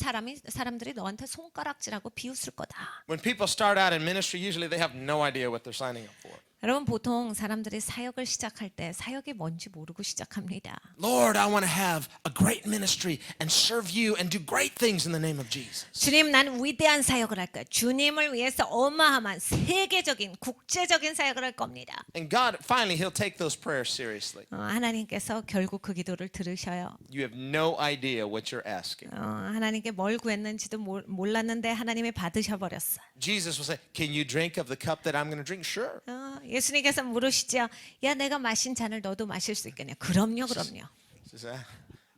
사람들이 너한테 손가락질하고 비웃을 거다. When people start out in ministry, usually they have no idea what they're signing up for. 여러분 보통 사람들이 사역을 시작할 때 사역이 뭔지 모르고 시작합니다. Lord, I want to have a great ministry and serve you and do great things in the name of Jesus. 주님 난 위대한 사역을 할 거야. 주님을 위해서 어마어마한 세계적인 국제적인 사역을 할 겁니다. And God, finally, he'll take those prayers seriously. 하나님께서 결국 그 기도를 들으셔요. You have no idea what you're asking. 하나님께 뭘 구했는지도 몰랐는데 하나님이 받으셔 버렸어. Jesus will say, can you drink of the cup that I'm going to drink? Sure. 예수님께서 물으시죠. 야 내가 마신 잔을 너도 마실 수 있겠냐? 그럼요. She says,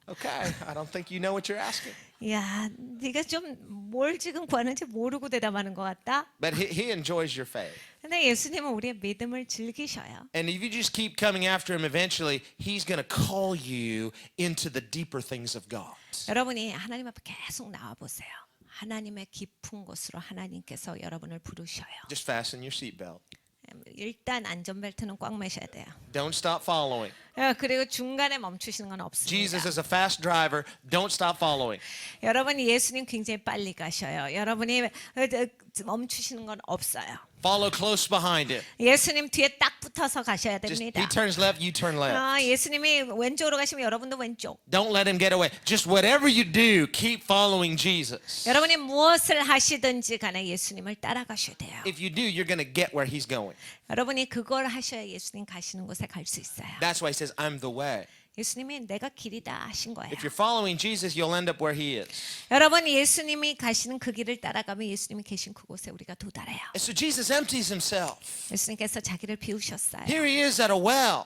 okay, I don't think you know what you're asking. 야 네가 좀 뭘 지금 구하는지 모르고 대답하는 것 같다. But he enjoys your faith. 근데 예수님은 우리의 믿음을 즐기셔요. And if you just keep coming after him, eventually he's going to call you into the deeper things of God. 여러분이 하나님 앞에 계속 나와 보세요. 하나님의 깊은 곳으로 하나님께서 여러분을 부르셔요. Just fasten your seatbelt. 일단 안전벨트는 꽉 매셔야 돼요. Don't stop following. 그리고 중간에 멈추시는 건 없습니다. Jesus is a fast driver. Don't stop following. 여러분 예수님 굉장히 빨리 가셔요. 여러분이 멈추시는 건 없어요. Follow close behind him. 예수님 뒤에 딱 붙어서 가셔야 Just 됩니다. he turns left, you turn left. 예수님이 왼쪽으로 가시면 여러분도 왼쪽. Don't let him get away. Just whatever you do, keep following Jesus. 여러분이 무엇을 하시든지 간에 예수님을 따라가셔야 돼요. If you do, you're going to get where he's going. 여러분이 그걸 하셔야 예수님 가시는 곳에 갈 수 있어요. That's why he says, I'm the way. 예수님이 내가 길이다 하신 거예요. If you're following Jesus, you'll end up where he is. 여러분 예수님이 가시는 그 길을 따라가면 예수님이 계신 그곳에 우리가 도달해요. And so Jesus empties himself. 예수님께서 자기를 비우셨어요. Here he is at a well.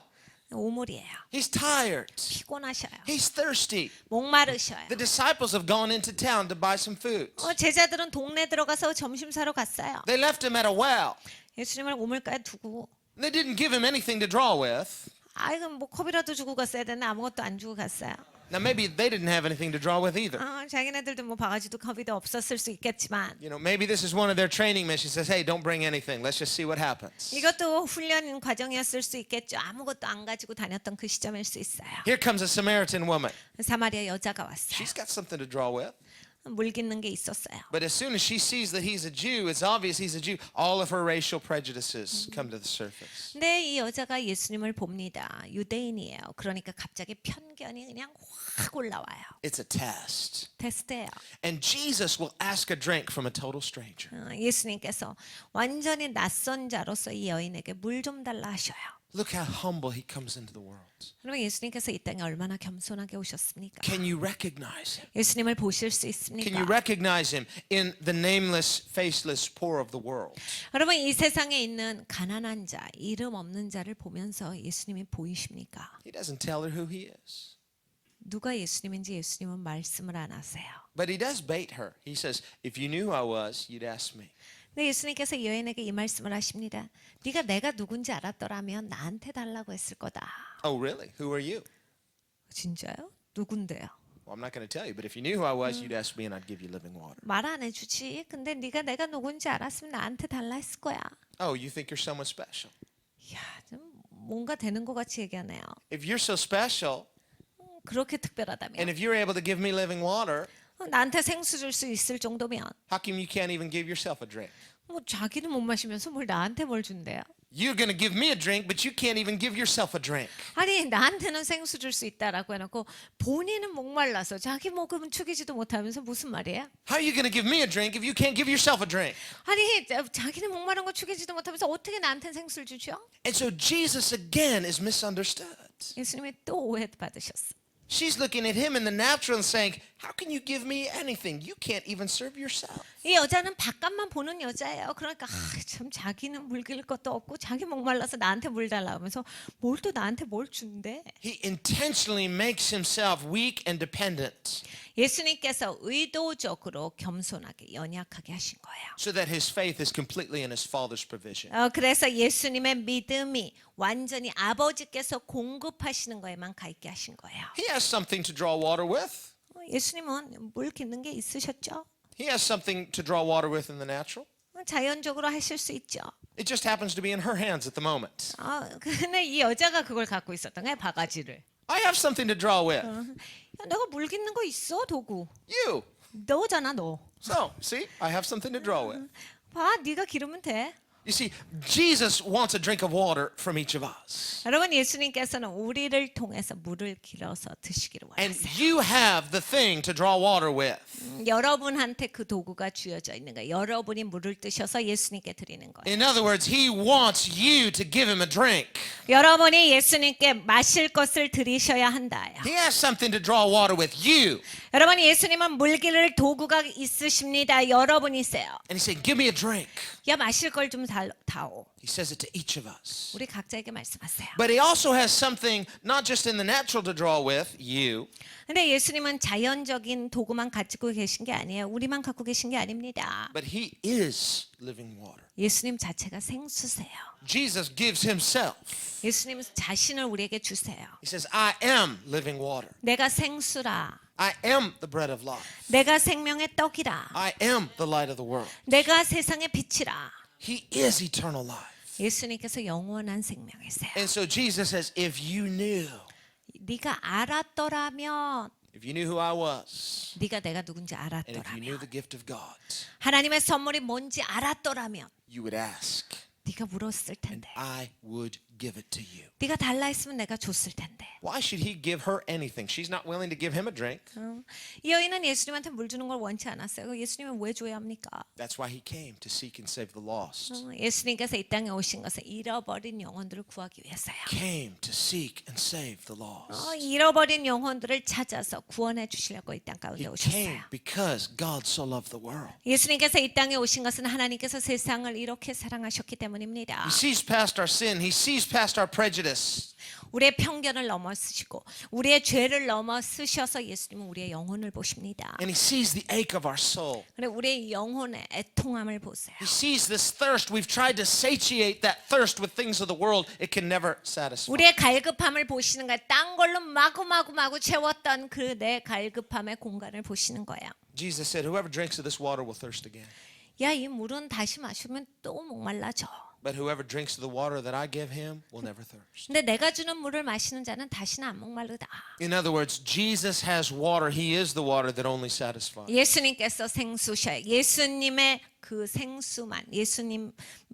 오물이에요. He's tired. 피곤하셔요. He's thirsty. 목마르셔요. The disciples have gone into town to buy some food. 제자들은 동네 들어가서 점심 사러 갔어요. They left him at a well. 예수님을 우물가에 두고 They didn't give him anything to draw with. 아이고 뭐 컵이라도 주고 갔어야 되나 아무것도 안 주고 갔어요. Now maybe they didn't have anything to draw with either. 자기네들도 뭐 바가지도 컵이도 없었을 수 있겠지만 You know, maybe this is one of their training missions. Says, hey, don't bring anything. Let's just see what happens. 이것도 훈련 과정이었을 수 있겠죠. 아무것도 안 가지고 다녔던 그 시점일 수 있어요. Here comes a Samaritan woman. 사마리아 여자가 왔어요. She's got something to draw with. 물깃는 게 있었어요. But as soon as she sees that he's a Jew, it's obvious he's a Jew. All of her racial prejudices come to the surface. 근데 이 여자가 예수님을 봅니다. 유대인이에요. 그러니까 갑자기 편견이 그냥 확 올라와요. It's a test. 테스트예요. And Jesus will ask a drink from a total stranger. 예수님께서 완전히 낯선 자로서 이 여인에게 물 좀 달라 하셔요. Look how humble he comes into the world. 그러면 예수님께서 이 땅에 얼마나 겸손하게 오셨습니까? Can you recognize him? 예수님을 보실 수 Can you 있습니까? recognize him in the nameless, faceless poor of the world? 여러분 이 세상에 있는 가난한 자, 이름 없는 자를 보면서 예수님이 보이십니까? He doesn't tell her who he is. 누가 예수님인지 예수님은 말씀을 안 하세요. But he does bait her. He says, if you knew who I was, you'd ask me. 근데 예수님께서 이 여인에게 이 말씀을 하십니다. 네가 내가 누군지 알았더라면 나한테 달라고 했을 거다. Oh, really? Who are you? 진짜요? 누군데요? Well, I'm not going to tell you, but if you knew who I was, you'd ask me and I'd give you living water. 말 안 해주지. 근데 네가 내가 누군지 알았으면 나한테 달라 했을 거야. Oh, you think you're someone special? 이야, 좀 뭔가 되는 것 같이 얘기하네요. If you're so special, 그렇게 특별하다면 and if you're able to give me living water, 나한테 생수 줄 수 있을 정도면 how come you can't even give yourself a drink? 뭐 자기는 못 마시면서 뭘 나한테 뭘 준대요? You're going to give me a drink, but you can't even give yourself a drink. 아니 나한테는 생수 줄 수 있다라고 해놓고 본인은 목말라서 자기 먹으면 축이지도 못하면서 무슨 말이에요? How are you going to give me a drink if you can't give yourself a drink? 아니 자기는 목마른 거 축이지도 못하면서 어떻게 나한테 생수를 주죠? And so Jesus again is misunderstood. 예수님이 또 오해받으셨어. She's looking at him in the natural and saying, how can you give me anything? You can't even serve yourself. 이 여자는 바깥만 보는 여자예요. 그러니까 참 자기는 물 기를 것도 없고 자기 목말라서 나한테 물 달라 하면서 뭘 또 나한테 뭘 준대. He intentionally makes himself weak and dependent 예수님께서 의도적으로 겸손하게 연약하게 하신 거예요. so that his faith is completely in his Father's provision. 그래서 예수님의 믿음이 완전히 아버지께서 공급하시는 거에만 가 있게 하신 거예요. He has something to draw water with. 예수님은 물 깃는 게 있으셨죠? He has something to draw water with in the natural. 자연적으로 하실 수 있죠. It just happens to be in her hands at the moment. 근데 이 여자가 그걸 갖고 있었던 거야, 바가지를. I have something to draw with. 야, 내가 물 깃는 거 있어, 도구. You. 너잖아, 너. So, see, I have something to draw with. 봐, 네가 기르면 돼. You see, Jesus wants a drink of water from each of us. 여러분 예수님께서는 우리를 통해서 물을 길어서 드시기를 And 원하세요. you have the thing to draw water with. 여러분한테 그 도구가 주어져 있는 거예요. 여러분이 물을 뜨셔서 예수님께 드리는 거예요. In other words, he wants you to give him a drink. 여러분이 예수님께 마실 것을 드리셔야 한다요. He has something to draw water with you. 여러분 예수님은 물 기를 도구가 있으십니다. 여러분이세요. And he said, give me a drink. 야 마실 걸 좀 다오. He says it to each of us. 우리 각자에게 말씀하세요. But he also has something not just in the natural to draw with, you, 근데 예수님은 자연적인 도구만 가지고 계신 게 아니에요. 우리만 갖고 계신 게 아닙니다. but he is living water. 예수님 자체가 생수세요. Jesus gives himself. 예수님 자신을 우리에게 주세요. He says, I am living water. 내가 생수라. I am the bread of life. 내가 생명의 떡이라. I am the light of the world. 내가 세상의 빛이라. He is eternal life. 예수님께서 영원한 생명이세요. And so Jesus says, if you knew 네가 알았더라면, who I was, 네가 내가 누군지 and if you knew 알았더라면, the gift of God, 하나님의 선물이 뭔지 알았더라면, you would ask, 네가 물었을 텐데, I would give it to you. 네가 달라 했으면 내가 줬을 텐데. Why should he give her anything? She's not willing to give him a drink. 이 여인은 예수님한테 물 주는 걸 원치 않았어요. 예수님은 왜 줘야 합니까? That's why he came to seek and save the lost. 예수님께서 이 땅에 오신 것은 잃어버린 영혼들을 구하기 위해서요. Came to seek and save the lost. 잃어버린 영혼들을 찾아서 구원해 주시려고 이 땅 가운데 He came 오셨어요. because God so loved the world. 예수님께서 이 땅에 오신 것은 하나님께서 세상을 이렇게 사랑하셨기 때문입니다. He sees past our sin. He sees past our prejudice. 우리의 편견을 넘어서시고 우리의 죄를 넘어서셔서 예수님은 우리의 영혼을 보십니다. And he sees the ache of our soul. 그래 우리의 영혼의 애통함을 보세요. He sees this thirst. We've tried to satiate that thirst with things of the world. It can never satisfy. 우리의 갈급함을 보시는 거예요. 딴 걸로 마구 채웠던 그 내 갈급함의 공간을 보시는 거예요. Jesus said, whoever drinks of this water will thirst again. 야, 이 물은 다시 마시면 또 목말라져. But whoever drinks of the water that I give him will never thirst. 근데 내가 주는 물을 마시는 자는 다시는 안 목마르다. In other words, Jesus has water. He is the water that only satisfies. 예수님께서 생수셔요. 예수님의 그 생수만,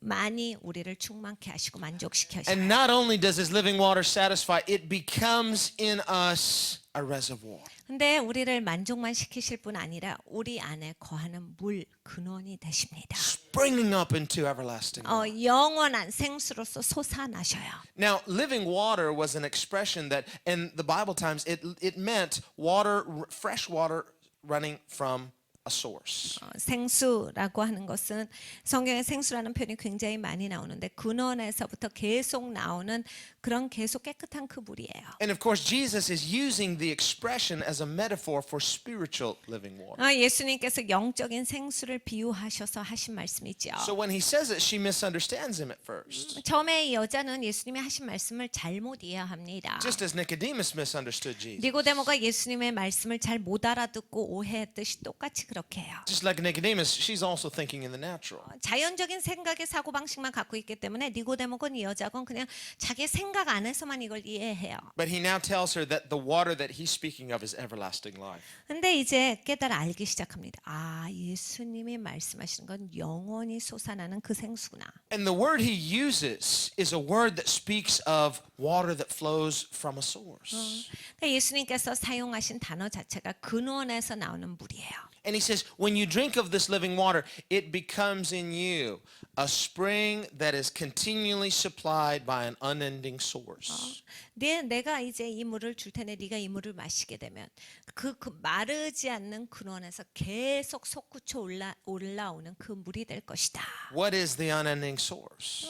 예수님만이 우리를 충만케 하시고 만족시켜 And 주셔요. not only does his living water satisfy, it becomes in us a reservoir. 근데 우리를 만족만 시키실 뿐 아니라 우리 안에 거하는 물 근원이 되십니다. Springing up into everlasting life. 영원한 생수로서 솟아나셔요. Now, living water was an expression that in the Bible times it meant water, fresh water running from a source. 생수라고 하는 것은 성경에 생수라는 표현이 굉장히 많이 나오는데 근원에서부터 계속 나오는 그런 계속 깨끗한 그 물이에요. And of course, Jesus is using the expression as a metaphor for spiritual living water. 예수님께서 영적인 생수를 비유하셔서 하신 말씀이죠. So when he says it, she misunderstands him at first. 처음에 이 여자는 예수님이 하신 말씀을 잘못 이해합니다. Just as Nicodemus misunderstood Jesus. 니고데모가 예수님의 말씀을 잘 못 알아듣고 오해했듯이 똑같이 그렇게 해요. Just like Nicodemus, she's also thinking in the natural. 자연적인 생각의 사고방식만 갖고 있기 때문에 니고데모건 이 여자건 그냥 자기 생각 안에서만 이걸 이해해요. But he now tells her that the water that he's speaking of is everlasting life. 근데 이제 깨달아 알기 시작합니다. 아, 예수님이 말씀하시는 건 영원히 솟아나는 그 생수구나. And the word he uses is a word that speaks of water that flows from a source. 그러니까 예수님께서 사용하신 단어 자체가 근원에서 나오는 물이에요. And he says, when you drink of this living water, it becomes in you a spring that is continually supplied by an unending source. 내가 이제 이 물을 줄 테니 네가 이 물을 마시게 되면 그 마르지 않는 근원에서 계속 솟구쳐 올라오는 그 물이 될 것이다. What is the unending source?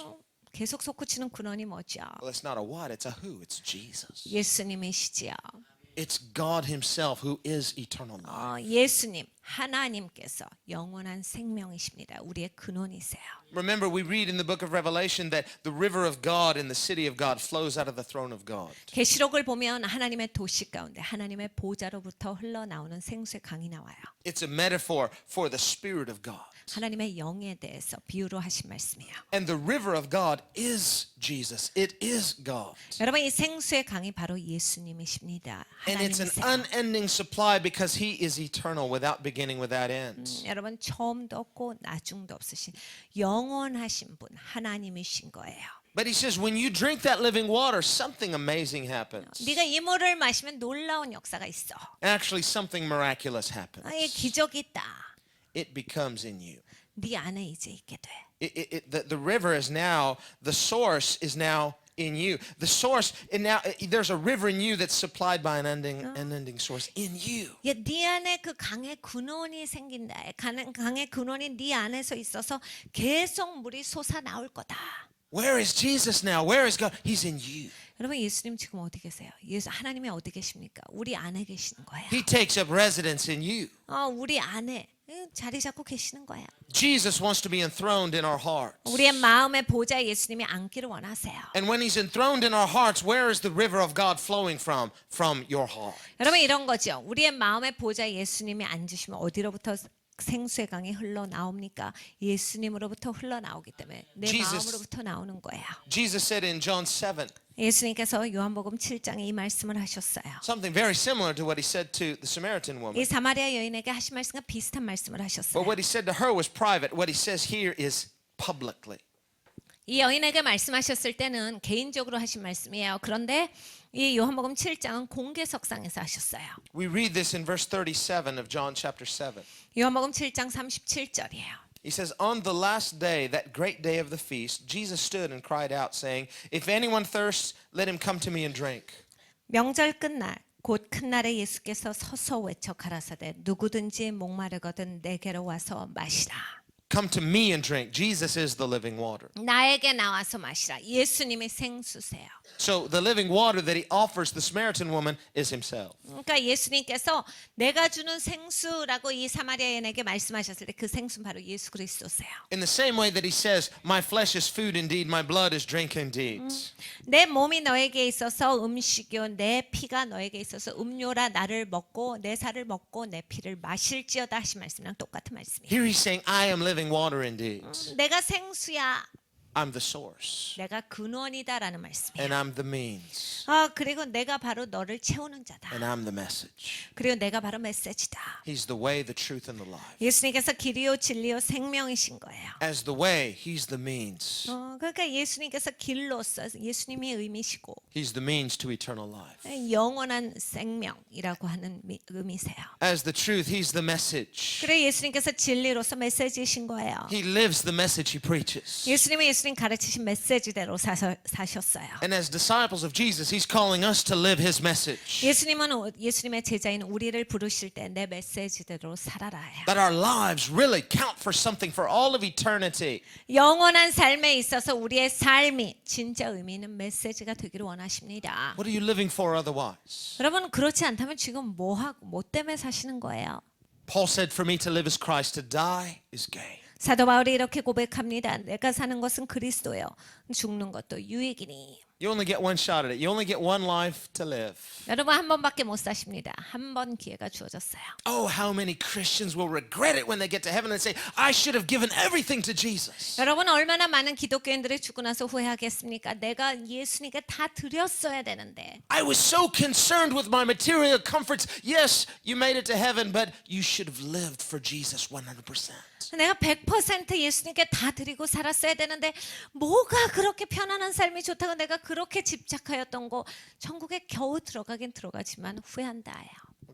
계속 솟구치는 근원이 뭐죠? Well, it's not a what, it's a who. It's Jesus. 예수님이시지요. It's God himself who is eternal life. 예수님, 하나님께서 영원한 생명이십니다. 우리의 근원이세요. Remember, we read in the book of Revelation that the river of God in the city of God flows out of the throne of God. 계시록을 보면 하나님의 도시 가운데 하나님의 보좌로부터 흘러나오는 생수의 강이 나와요. It's a metaphor for the Spirit of God. 하나님의 영에 대해서 비유로 하신 말씀이에요. And the river of God is Jesus. It is God. 여러분 이 생수의 강이 바로 예수님이십니다. And it's an 하나님이세요. unending supply because he is eternal without beginning, without end. 여러분 처음도 없고 나중도 없으신 영원하신 분 하나님이신 거예요. But he says, when you drink that living water, something amazing happens. 네가 이 물을 마시면 놀라운 역사가 있어. Actually, something miraculous happens. 이 기적이 있다. It becomes in you. 네 안에 이제 있게 돼. The river is now, the source is now in you. The source, and now there's a river in you that's supplied by an unending source in you. 네 안에 그 강의 근원이 생긴다. 강의 근원이 네 안에서 있어서 계속 물이 솟아 나올 거다. Where is Jesus now? Where is God? He's in you. 여러분 예수님 지금 어디 계세요? 하나님이 어디 계십니까? 우리 안에 계시는 거예요. He takes up residence in you. 우리 안에 자리 잡고 계시는 거예요. Jesus wants to be enthroned in our hearts. 우리의 마음의 보좌에 예수님이 앉기를 원하세요. And when he's enthroned in our hearts, where is the river of God flowing from? From your heart. 여러분 이런 거죠. 우리의 마음의 보좌에 예수님이 앉으시면 어디로부터 생수의 강이 흘러나옵니까? 예수님으로부터 흘러나오기 때문에 내 Jesus- 마음으로부터 나오는 거예요. Jesus said in John 7 예수님께서 요한복음 7장에 이 말씀을 하셨어요. something very similar to what he said to the Samaritan woman. 이 사마리아 여인에게 하신 말씀과 비슷한 말씀을 하셨어요. But what he said to her was private. What he says here is publicly. 이 여인에게 말씀하셨을 때는 개인적으로 하신 말씀이에요. 그런데 이 요한복음 7장은 공개석상에서 하셨어요. We read this in verse 37 of John chapter 7. 요한복음 7장 37절이에요. He says, on the last day, that great day of the feast, Jesus stood and cried out, saying, if anyone thirsts, let him come to me and drink. 명절 끝날 곧 큰 날에 예수께서 서서 외쳐 가라사대 누구든지 목마르거든 내게로 와서 마시라. Come to me and drink. Jesus is the living water. 나에게 나와서 마시라. 예수님이 생수세요. So the living water that he offers the Samaritan woman is himself. 그러니까 예수님께서 내가 주는 생수라고 이 사마리아인에게 말씀하셨을 때 그 생수는 바로 예수 그리스도세요. In the same way that he says, my flesh is food indeed, my blood is drink indeed. 내 몸이 너에게 있어서 음식이요 내 피가 너에게 있어서 음료라. 나를 먹고 내 살을 먹고 내 피를 마실지어다 하신 말씀이랑 똑같은 말씀이에요. Here he's saying, I am living water indeed. 내가 생수야. I'm the source. 내가 근원이다라는 말씀이에요. And I'm the means. 그리고 내가 바로 너를 채우는 자다. And I'm the message. 그리고 내가 바로 메시지다. He's the way, the truth, and the life. 예수님께서 길이요 진리요 생명이신 거예요. As the way, He's the means. 그러니까 예수님께서 길로서 예수님이 의미시고 He's the means to eternal life. 영원한 생명이라고 하는 의미세요. As the truth, He's the message. 그래 예수님께서 진리로서 메시지이신 거예요. He lives the message He preaches. 예수님은 예수님 가르치신 메시지대로 사셨어요. And as disciples of Jesus, He's calling us to live His message. 예수님은 예수님의 제자인 우리를 부르실 때 내 메시지대로 살아라 해요. That our lives really count for something for all of eternity. 영원한 삶에 있어서 우리의 삶이 진짜 의미 있는 메시지가 되기를 원하십니다. What are you living for otherwise? 여러분 그렇지 않다면 지금 뭐 하고 뭐 때문에 사시는 거예요? Paul said, for me to live is Christ, to die is gain. 사도 바울이 이렇게 고백합니다. 내가 사는 것은 그리스도요. 죽는 것도 유익이니. You only get one shot at it. You only get one life to live. 여러분 한 번밖에 못 사십니다. 한 번 기회가 주어졌어요. Oh, how many Christians will regret it when they get to heaven and say, I should have given everything to Jesus. 여러분 얼마나 많은 기독교인들이 죽고 나서 후회하겠습니까? 내가 예수님께 다 드렸어야 되는데. I was so concerned with my material comforts. Yes, you made it to heaven, but you should have lived for Jesus 100%. 내가 100% 예수님께 다 드리고 살았어야 되는데 뭐가 그렇게 편안한 삶이 좋다고 내가 그렇게 집착하였던 거 천국에 겨우 들어가긴 들어가지만 후회한다요.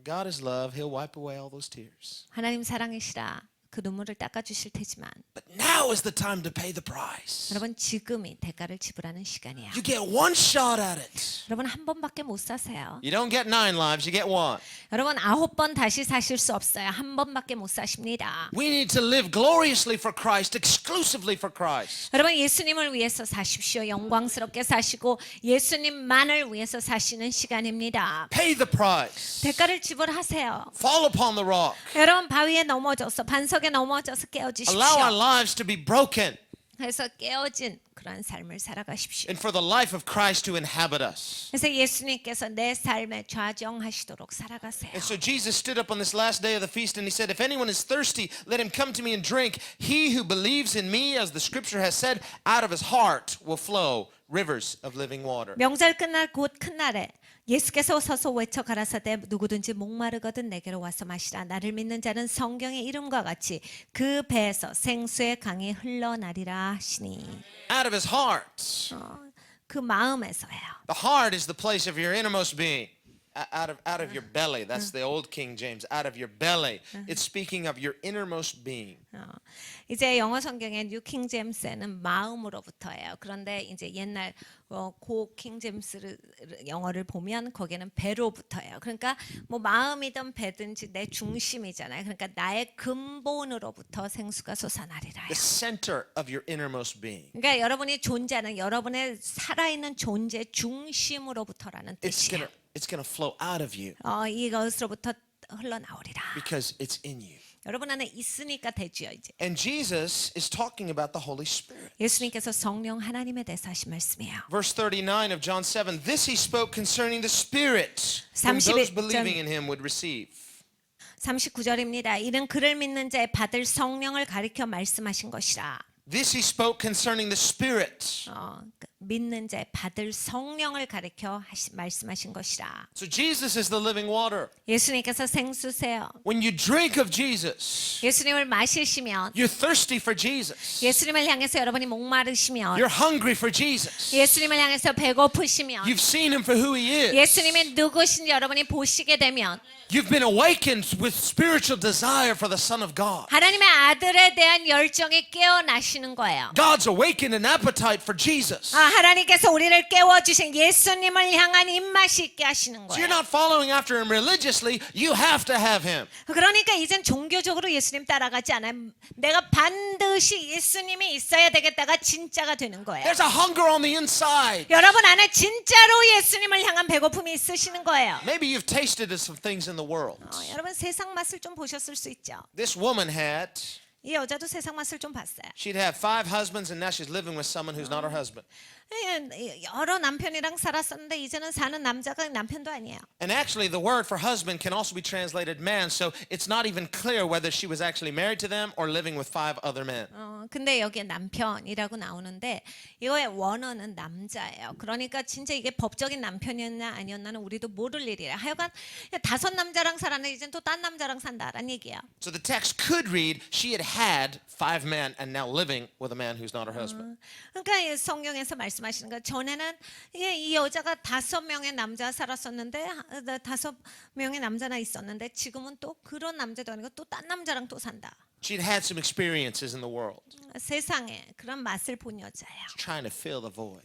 God is love. He'll wipe away all those tears. 하나님 사랑이시라 그 눈물을 닦아주실 테지만 But now is the time to pay the price. 여러분 지금이 대가를 지불하는 시간이야. You get one shot at it. 여러분 한 번밖에 못 사세요. You don't get 9 lives, you get one. 여러분 9번 다시 사실 수 없어요. 한 번밖에 못 사십니다. We need to live gloriously for Christ, exclusively for Christ. 여러분 예수님을 위해서 사십시오. 영광스럽게 사시고 예수님만을 위해서 사시는 시간입니다. Pay the price. 대가를 지불하세요. Fall upon the rock. 여러분 바위에 넘어져서 반석에 넘어져서 Allow our 깨어지십시오. lives to be broken 그래서 깨어진 그런 삶을 살아가십시오. and for the life of Christ to inhabit us. 그래서 예수님께서 내 삶에 좌정하시도록 살아가세요. And so Jesus stood up on this last day of the feast and he said, if anyone is thirsty, let him come to me and drink. He who believes in me, as the scripture has said, out of his heart will flow rivers of living water. 명절 끝날 곧 큰 날에 예수께서 서서 외쳐 가라사대 누구든지 목마르거든 내게로 와서 마시라. 나를 믿는 자는 성경의 이름과 같이 그 배에서 생수의 강이 흘러나리라 하시니. Out of his heart. 그 마음에서요. The heart is the place of your innermost being. Out of your belly. That's the old King James. Out of your belly. It's speaking of your innermost being. 이제 영어 성경의 뉴 킹제임스에는 마음으로부터예요. 그런데 이제 옛날 고 킹제임스 영어를 보면 거기는 배로부터예요. 그러니까 뭐 마음이든 배든지 내 중심이잖아요. 그러니까 나의 근본으로부터 생수가 솟아나리라. The center of your innermost being. 그러니까 여러분이 존재하는 여러분의 살아있는 존재 중심으로부터라는 뜻이에요. It's going to flow out of you 이것으로부터 흘러나오리라. because it's in you. 여러분 안에 있으니까 되죠 이제. And Jesus is talking about the Holy Spirit. 예수님께서 성령 하나님에 대해서 하신 말씀이에요. Verse 39 of John 7. This he spoke concerning the Spirit whom 31 those believing in him would receive. 39절입니다. 이는 그를 믿는 자의 받을 성령을 가리켜 말씀하신 것이라. This he spoke concerning the Spirit. 믿는 자의 받을 성령을 가리켜 말씀하신 것이라. So Jesus is the living water. 예수님께서 생수세요. When you drink of Jesus, 예수님을 마시시면 you're thirsty for Jesus. 예수님을 향해서 여러분이 목마르시면 You're hungry for Jesus. 예수님을 향해서 배고프시면 You've seen him for who he is. 예수님이 누구신지 여러분이 보시게 되면 You've been awakened with spiritual desire for the Son of God. 하나님의 아들에 대한 열정이 깨어나시는 거예요. God's awakened an appetite for Jesus. 하나님께서 우리를 깨워주신 예수님을 향한 입맛이 있게 하시는 So you're 거예요. not following after him religiously. You have to have him. 그러니까 이젠 종교적으로 예수님 따라가지 않아요. 내가 반드시 예수님이 있어야 되겠다가 진짜가 되는 거예요. There's a hunger on the inside. 여러분 안에 진짜로 예수님을 향한 배고픔이 있으시는 거예요. Maybe you've tasted of some things in the world. 여러분 세상 맛을 좀 보셨을 수 있죠. This woman had 이 여자도 세상 맛을 좀 봤어요. She'd have 5 husbands, and now she's living with someone who's not her husband. 여러 남편이랑 살았었는데 이제는 사는 남자가 남편도 아니에요. And actually, the word for husband can also be translated man, so it's not even clear whether she was actually married to them or living with 5 other men. 근데 여기에 남편이라고 나오는데 이거의 원어는 남자예요. 그러니까 진짜 이게 법적인 남편이었나 아니었나는 우리도 모를 일이에요. 하여간 5 남자랑 살았는데 이젠 또 딴 남자랑 산다라는 얘기예요. So the text could read, she had 5 men and now living with a man who's not her husband. 그러니까 이 성경에서 말씀하시는 거 전에는 이 여자가 5명의 남자 살았었는데 5명의 남자나 있었는데 지금은 또 그런 남자도 아니고 또 딴 남자랑 또 산다. She'd had some experiences in the world, 세상에 그런 맛을 본 여자예요. trying to fill the void,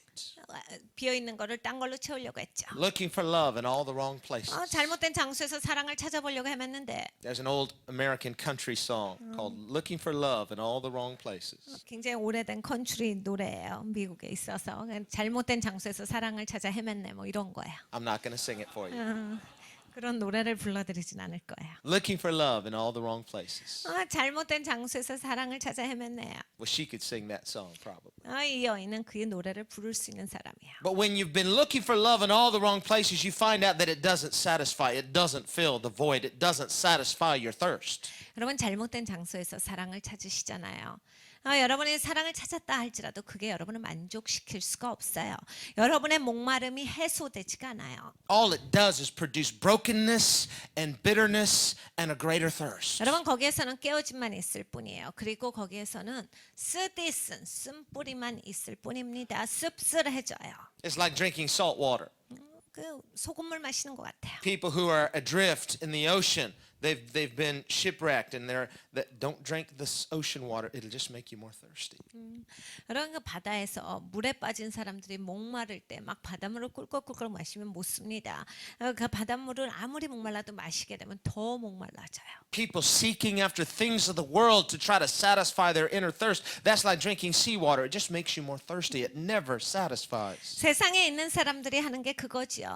비어 있는 거를 딴 걸로 채우려고 했죠. looking for love in all the wrong places. 잘못된 장소에서 사랑을 찾아보려고 헤맸는데 There's an old American country song called Looking for Love in All the Wrong Places. 굉장히 오래된 컨트리 노래예요. 미국에 있어서 잘못된 장소에서 사랑을 찾아 헤맸네 뭐 이런 거예요. I'm not going to sing it for you. 그런 노래를 불러드리진 않을 거예요. Looking for love in all the wrong places. 잘못된 장소에서 사랑을 찾아 헤맸네요. Well, she could sing that song probably. 이 여인은 그의 노래를 부를 수 있는 사람이에요. But when you've been looking for love in all the wrong places, you find out that it doesn't satisfy. It doesn't fill the void. It doesn't satisfy your thirst. 여러분 잘못된 장소에서 사랑을 찾으시잖아요. 여러분이 사랑을 찾았다 할지라도 그게 여러분을 만족시킬 수가 없어요. 여러분의 목마름이 해소되지가 않아요. All it does is produce brokenness and bitterness and a greater thirst. 여러분 거기에서는 깨어짐만 있을 뿐이에요. 그리고 거기에서는 쓰디쓴 쓴뿌리만 있을 뿐입니다. 씁쓸해져요. It's like drinking salt water. 그 소금물 마시는 것 같아요. People who are adrift in the ocean, they've been shipwrecked, and don't drink this ocean water. It'll just make you more thirsty. 여러분 그 바다에서 물에 빠진 사람들이 목마를 때 막 바닷물을 꿀꺽꿀꺽 마시면 못 씁니다. 그 바닷물을 아무리 목말라도 마시게 되면 더 목말라져요. People seeking after things of the world to try to satisfy their inner thirst, that's like drinking seawater. It just makes you more thirsty. It never satisfies. 세상에 있는 사람들이 하는 게 그거지요.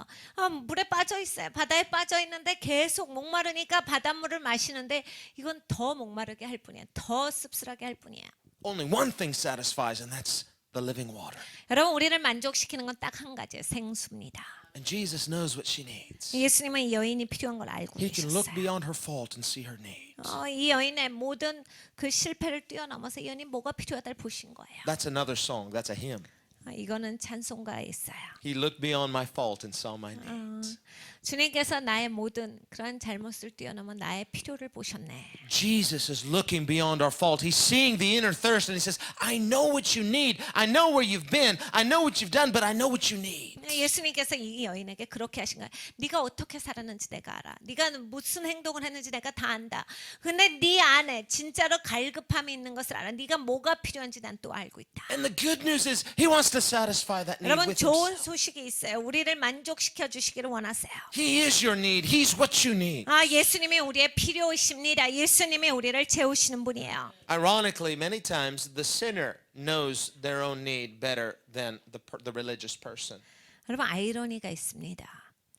물에 빠져 있어요. 바다에 빠져 있는데 계속 목마르니까 바닷물을 마시는데 이건 더 목마르게 할 뿐이에요. 더 씁쓸하게 할 뿐이에요. Only one thing satisfies, and that's the living water. 여러분 우리를 만족시키는 건 딱 한 가지예요. 생수입니다. And Jesus knows what she needs. 예수님은 이 여인이 필요한 걸 알고 He can look 계셨어요. beyond her fault and see her needs. 이 여인의 모든 그 실패를 뛰어넘어서 이 여인이 뭐가 필요하다를 보신 거예요. That's another song. That's a hymn. 이거는 찬송가에 있어요. He looked beyond my fault and saw my needs. 주님께서 나의 모든 그런 잘못을 뛰어넘어 나의 필요를 보셨네. Jesus is looking beyond our fault. He's seeing the inner thirst, and he says, I know what you need. I know where you've been. I know what you've done, but I know what you need. 예수님께서 이 여인에게 그렇게 하신 거예요. 네가 어떻게 살았는지 내가 알아. 네가 무슨 행동을 했는지 내가 다 안다. 근데 네 안에 진짜로 갈급함이 있는 것을 알아. 네가 뭐가 필요한지 난 또 알고 있다. And the good news is, he wants to satisfy that need 여러분 with 좋은 himself. 소식이 있어요. 우리를 만족시켜 주시기를 원하세요. He is your need. He's what you need. 예수님이 우리의 필요이십니다. 예수님이 우리를 채우시는 분이에요. Ironically, many times the sinner knows their own need better than the religious person. 여러분 아이러니가 있습니다.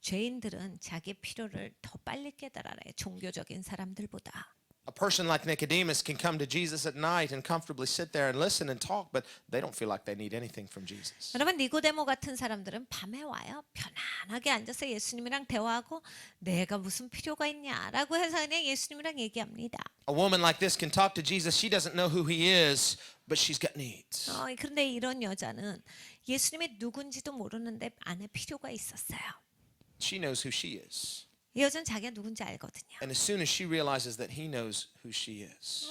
죄인들은 자기 필요를 더 빨리 깨달아요. 종교적인 사람들보다. A person like Nicodemus can come to Jesus at night and comfortably sit there and listen and talk, but they don't feel like they need anything from Jesus. 여러분 니고데모 같은 사람들은 밤에 와요. 편안하게 앉아서 예수님이랑 대화하고 내가 무슨 필요가 있냐라고 해서 그냥 예수님이랑 얘기합니다. A woman like this can talk to Jesus. She doesn't know who he is, but she's got needs. 그런데 이런 여자는 예수님이 누군지도 모르는데 안에 필요가 있었어요. She knows who she is. 이 여자는 자기가 누군지 알거든요. And as soon as she realizes that he knows who she is,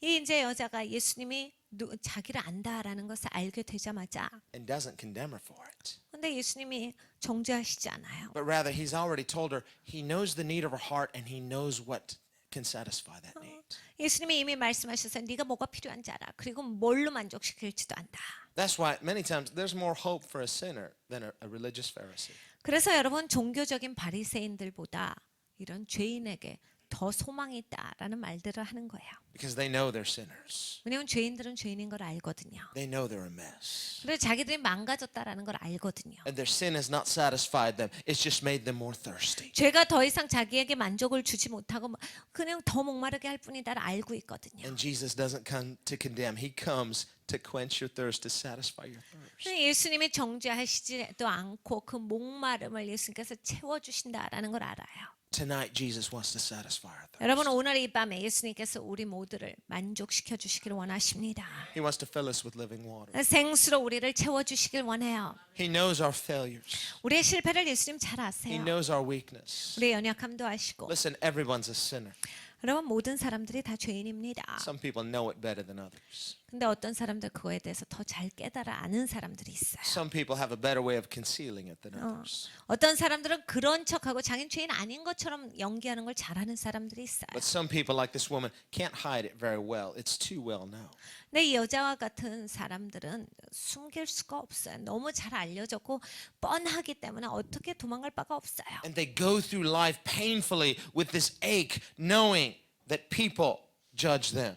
이 이제 여자가 예수님이 자기를 안다라는 것을 알게 되자마자 and doesn't condemn her for it, 근데 예수님이 정죄하시지 않아요. but rather he's already told her he knows the need of her heart and he knows what can satisfy that need. 예수님이 이미 말씀하셔서 네가 뭐가 필요한지 알아. 그리고 뭘로 만족시킬지도 안다. That's why many times there's more hope for a sinner than a religious Pharisee. 그래서 여러분 종교적인 바리새인들보다 이런 죄인에게 더 소망이 있다라는 말들을 하는 거예요. because they know they're sinners. 왜냐하면 죄인들은 죄인인 걸 알거든요. They know they're a mess. 그래서 자기들이 망가졌다라는 걸 알거든요. And their sin has not satisfied them. It's just made them more thirsty. 죄가 더 이상 자기에게 만족을 주지 못하고 그냥 더 목마르게 할 뿐이다를 알고 있거든요. And Jesus doesn't come to condemn. He comes to quench your thirst, to satisfy your thirst. 예수님이 정죄하시지도 않고 그 목마름을 예수님께서 채워주신다라는 걸 알아요. Tonight, Jesus wants to satisfy our thirst. 여러분 오늘 이 밤에 예수님께서 우리 모두를 만족시켜 주시기를 원하십니다. He wants to fill us with living water. 생수로 우리를 채워주시길 원해요. He knows our failures. 우리의 실패를 예수님 잘 He 아세요. knows our weakness. 우리의 연약함도 아시고. Listen, everyone's a sinner. 여러분 모든 사람들이 다 죄인입니다. Some people know it better than others. 근데 어떤 사람들 그거에 대해서 더 잘 깨달아 아는 사람들이 있어요. Some people have a better way of concealing it than others. 어떤 사람들은 그런 척하고 자기는 죄인 아닌 것처럼 연기하는 걸 잘하는 사람들이 있어요. But some people, like this woman, can't hide it very well. It's too well known. 근데 이 여자와 같은 사람들은 숨길 수가 없어요. 너무 잘 알려졌고 뻔하기 때문에 어떻게 도망갈 바가 없어요. And they go through life painfully with this ache, knowing that people judge them.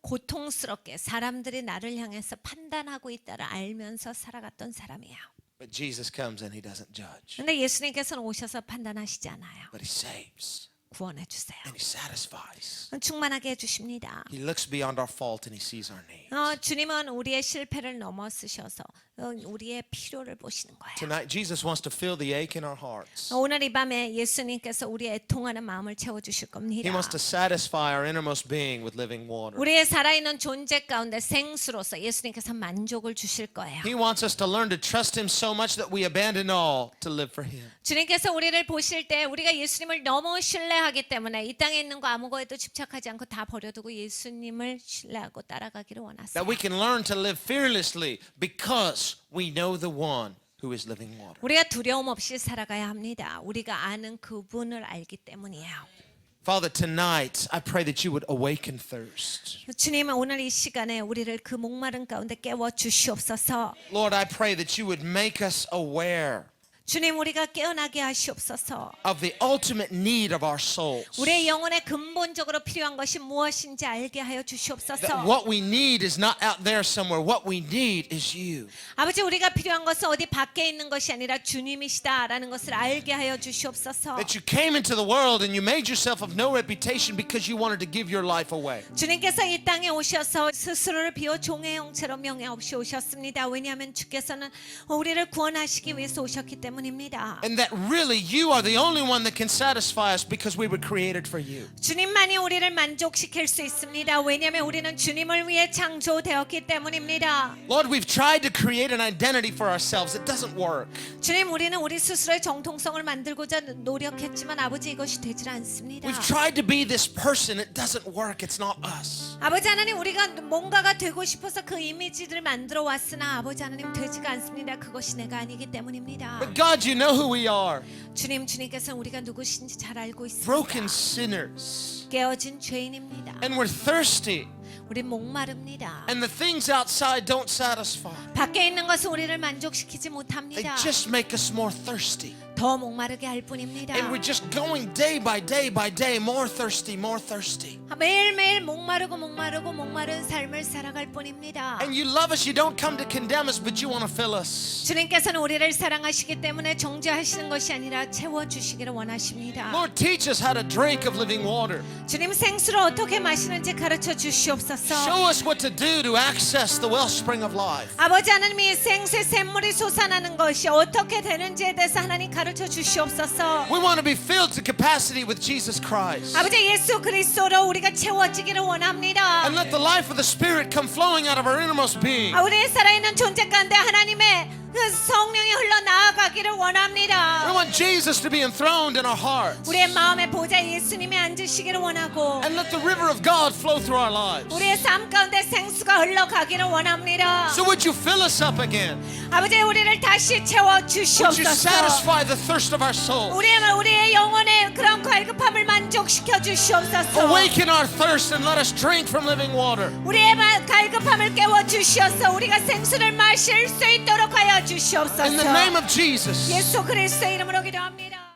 고통스럽게 사람들이 나를 향해서 판단하고 있다를 알면서 살아갔던 사람이에요. But Jesus comes and he doesn't judge. 근데 예수님께서는 오셔서 판단하시지 않아요. But he saves 구원해 주세요. and he satisfies. 충만하게 해주십니다. He looks beyond our fault and he sees our need. 주님은 우리의 실패를 넘어서셔서 우리의 필요를 보시는 거예요. Tonight, Jesus wants to fill the ache in our hearts. 오늘 이 밤에 예수님께서 우리의 애통하는 마음을 채워주실 겁니다. He wants to satisfy our innermost being with living water. 우리의 살아있는 존재 가운데 생수로서 예수님께서 만족을 주실 거예요. He wants us to learn to trust him so much that we abandon all to live for him. 주님께서 우리를 보실 때 우리가 예수님을 너무 신뢰하기 때문에 이 땅에 있는 거 아무거에도 집착하지 않고 다 버려두고 예수님을 신뢰하고 따라가기를 원하세요. That we can learn to live fearlessly because we know the one who is living water. 우리가 두려움 없이 살아가야 합니다. 우리가 아는 그분을 알기 때문이에요. Father, tonight I pray that you would awaken thirst. 주님 오늘 이 시간에 우리를 그 목마른 가운데 깨워 주시옵소서. Lord, I pray that you would make us aware 주님 우리가 깨어나게 하시옵소서. of the ultimate need of our souls. 우리의 영혼에 근본적으로 필요한 것이 무엇인지 알게 하여 That 주시옵소서. what we need is not out there somewhere. What we need is you. 아버지 우리가 필요한 것은 어디 밖에 있는 것이 아니라 주님이시다라는 것을 알게 하여 주시옵소서. That you came into the world and you made yourself of no reputation because you wanted to give your life away. 주님께서 이 땅에 오셔서 스스로를 비워 종의 형체로 명예 없이 오셨습니다. 왜냐하면 주께서는 우리를 구원하시기 위해서 오셨기 때문입니다. And that really you are the only one that can satisfy us because we were created for you. 주님만이 우리를 만족시킬 수 있습니다. 왜냐하면 우리는 주님을 위해 창조되었기 때문입니다. Lord, we've tried to create an identity for ourselves. It doesn't work. 주님 우리는 우리 스스로의 정통성을 만들고자 노력했지만 아버지 이것이 되질 않습니다. We've tried to be this person. It doesn't work. It's not us. 아버지 하나님 우리가 뭔가가 되고 싶어서 그 이미지를 만들어 왔으나 아버지 하나님 되지가 않습니다. 그것이 내가 아니기 때문입니다. But God, you know who we are. 주님께서는 우리가 누구신지 잘 알고 Broken 있습니다. sinners. 깨어진 죄인입니다. And we're thirsty. 우리 목마릅니다. And the things outside don't satisfy. 밖에 있는 것은 우리를 만족시키지 They 못합니다. just make us more thirsty. 더 목마르게 할 뿐입니다. And we're just going day by day by day more thirsty, more thirsty. 매일매일 목마른 삶을 살아갈 뿐입니다. And you love us. You don't come to condemn us, but you want to fill us. 주님께서는 우리를 사랑하시기 때문에 정죄하시는 것이 아니라 채워주시기를 원하십니다. Lord, teach us how to drink of living water. 주님 생수를 어떻게 마시는지 가르쳐 주시옵소서. Show us what to do to access the wellspring of life. 아버지 하나님이 생수의 샘물이 솟아나는 것이 어떻게 되는지에 대해서 하나님 가르쳐 주시옵소서. We want to be filled to capacity with Jesus Christ. 아버지 예수 그리스도로 우리가 채워지기를 원합니다. And let the life of the Spirit come flowing out of our innermost being. 우리의 살아있는 존재 가운데 하나님의 그 성령이 흘러나아가기를 We 원합니다. want Jesus to be enthroned in our hearts. 우리의 마음의 보좌 예수님이 앉으시기를 원하고 And let the river of God flow through our lives. 우리의 삶 가운데 생수가 흘러가기를 원합니다. So would you fill us up again? 아버지 우리를 다시 채워 Would you 주시옵소서. satisfy the thirst of our soul? 우리의 영혼의 그런 갈급함을 만족시켜 주시옵소서. Awaken our thirst and let us drink from living water. 우리의 갈급함을 깨워 주시옵소서. 우리가 생수를 마실 수 있도록 하여 주시옵소서. In the name of Jesus. 예수 그리스도의 이름으로 기도합니다.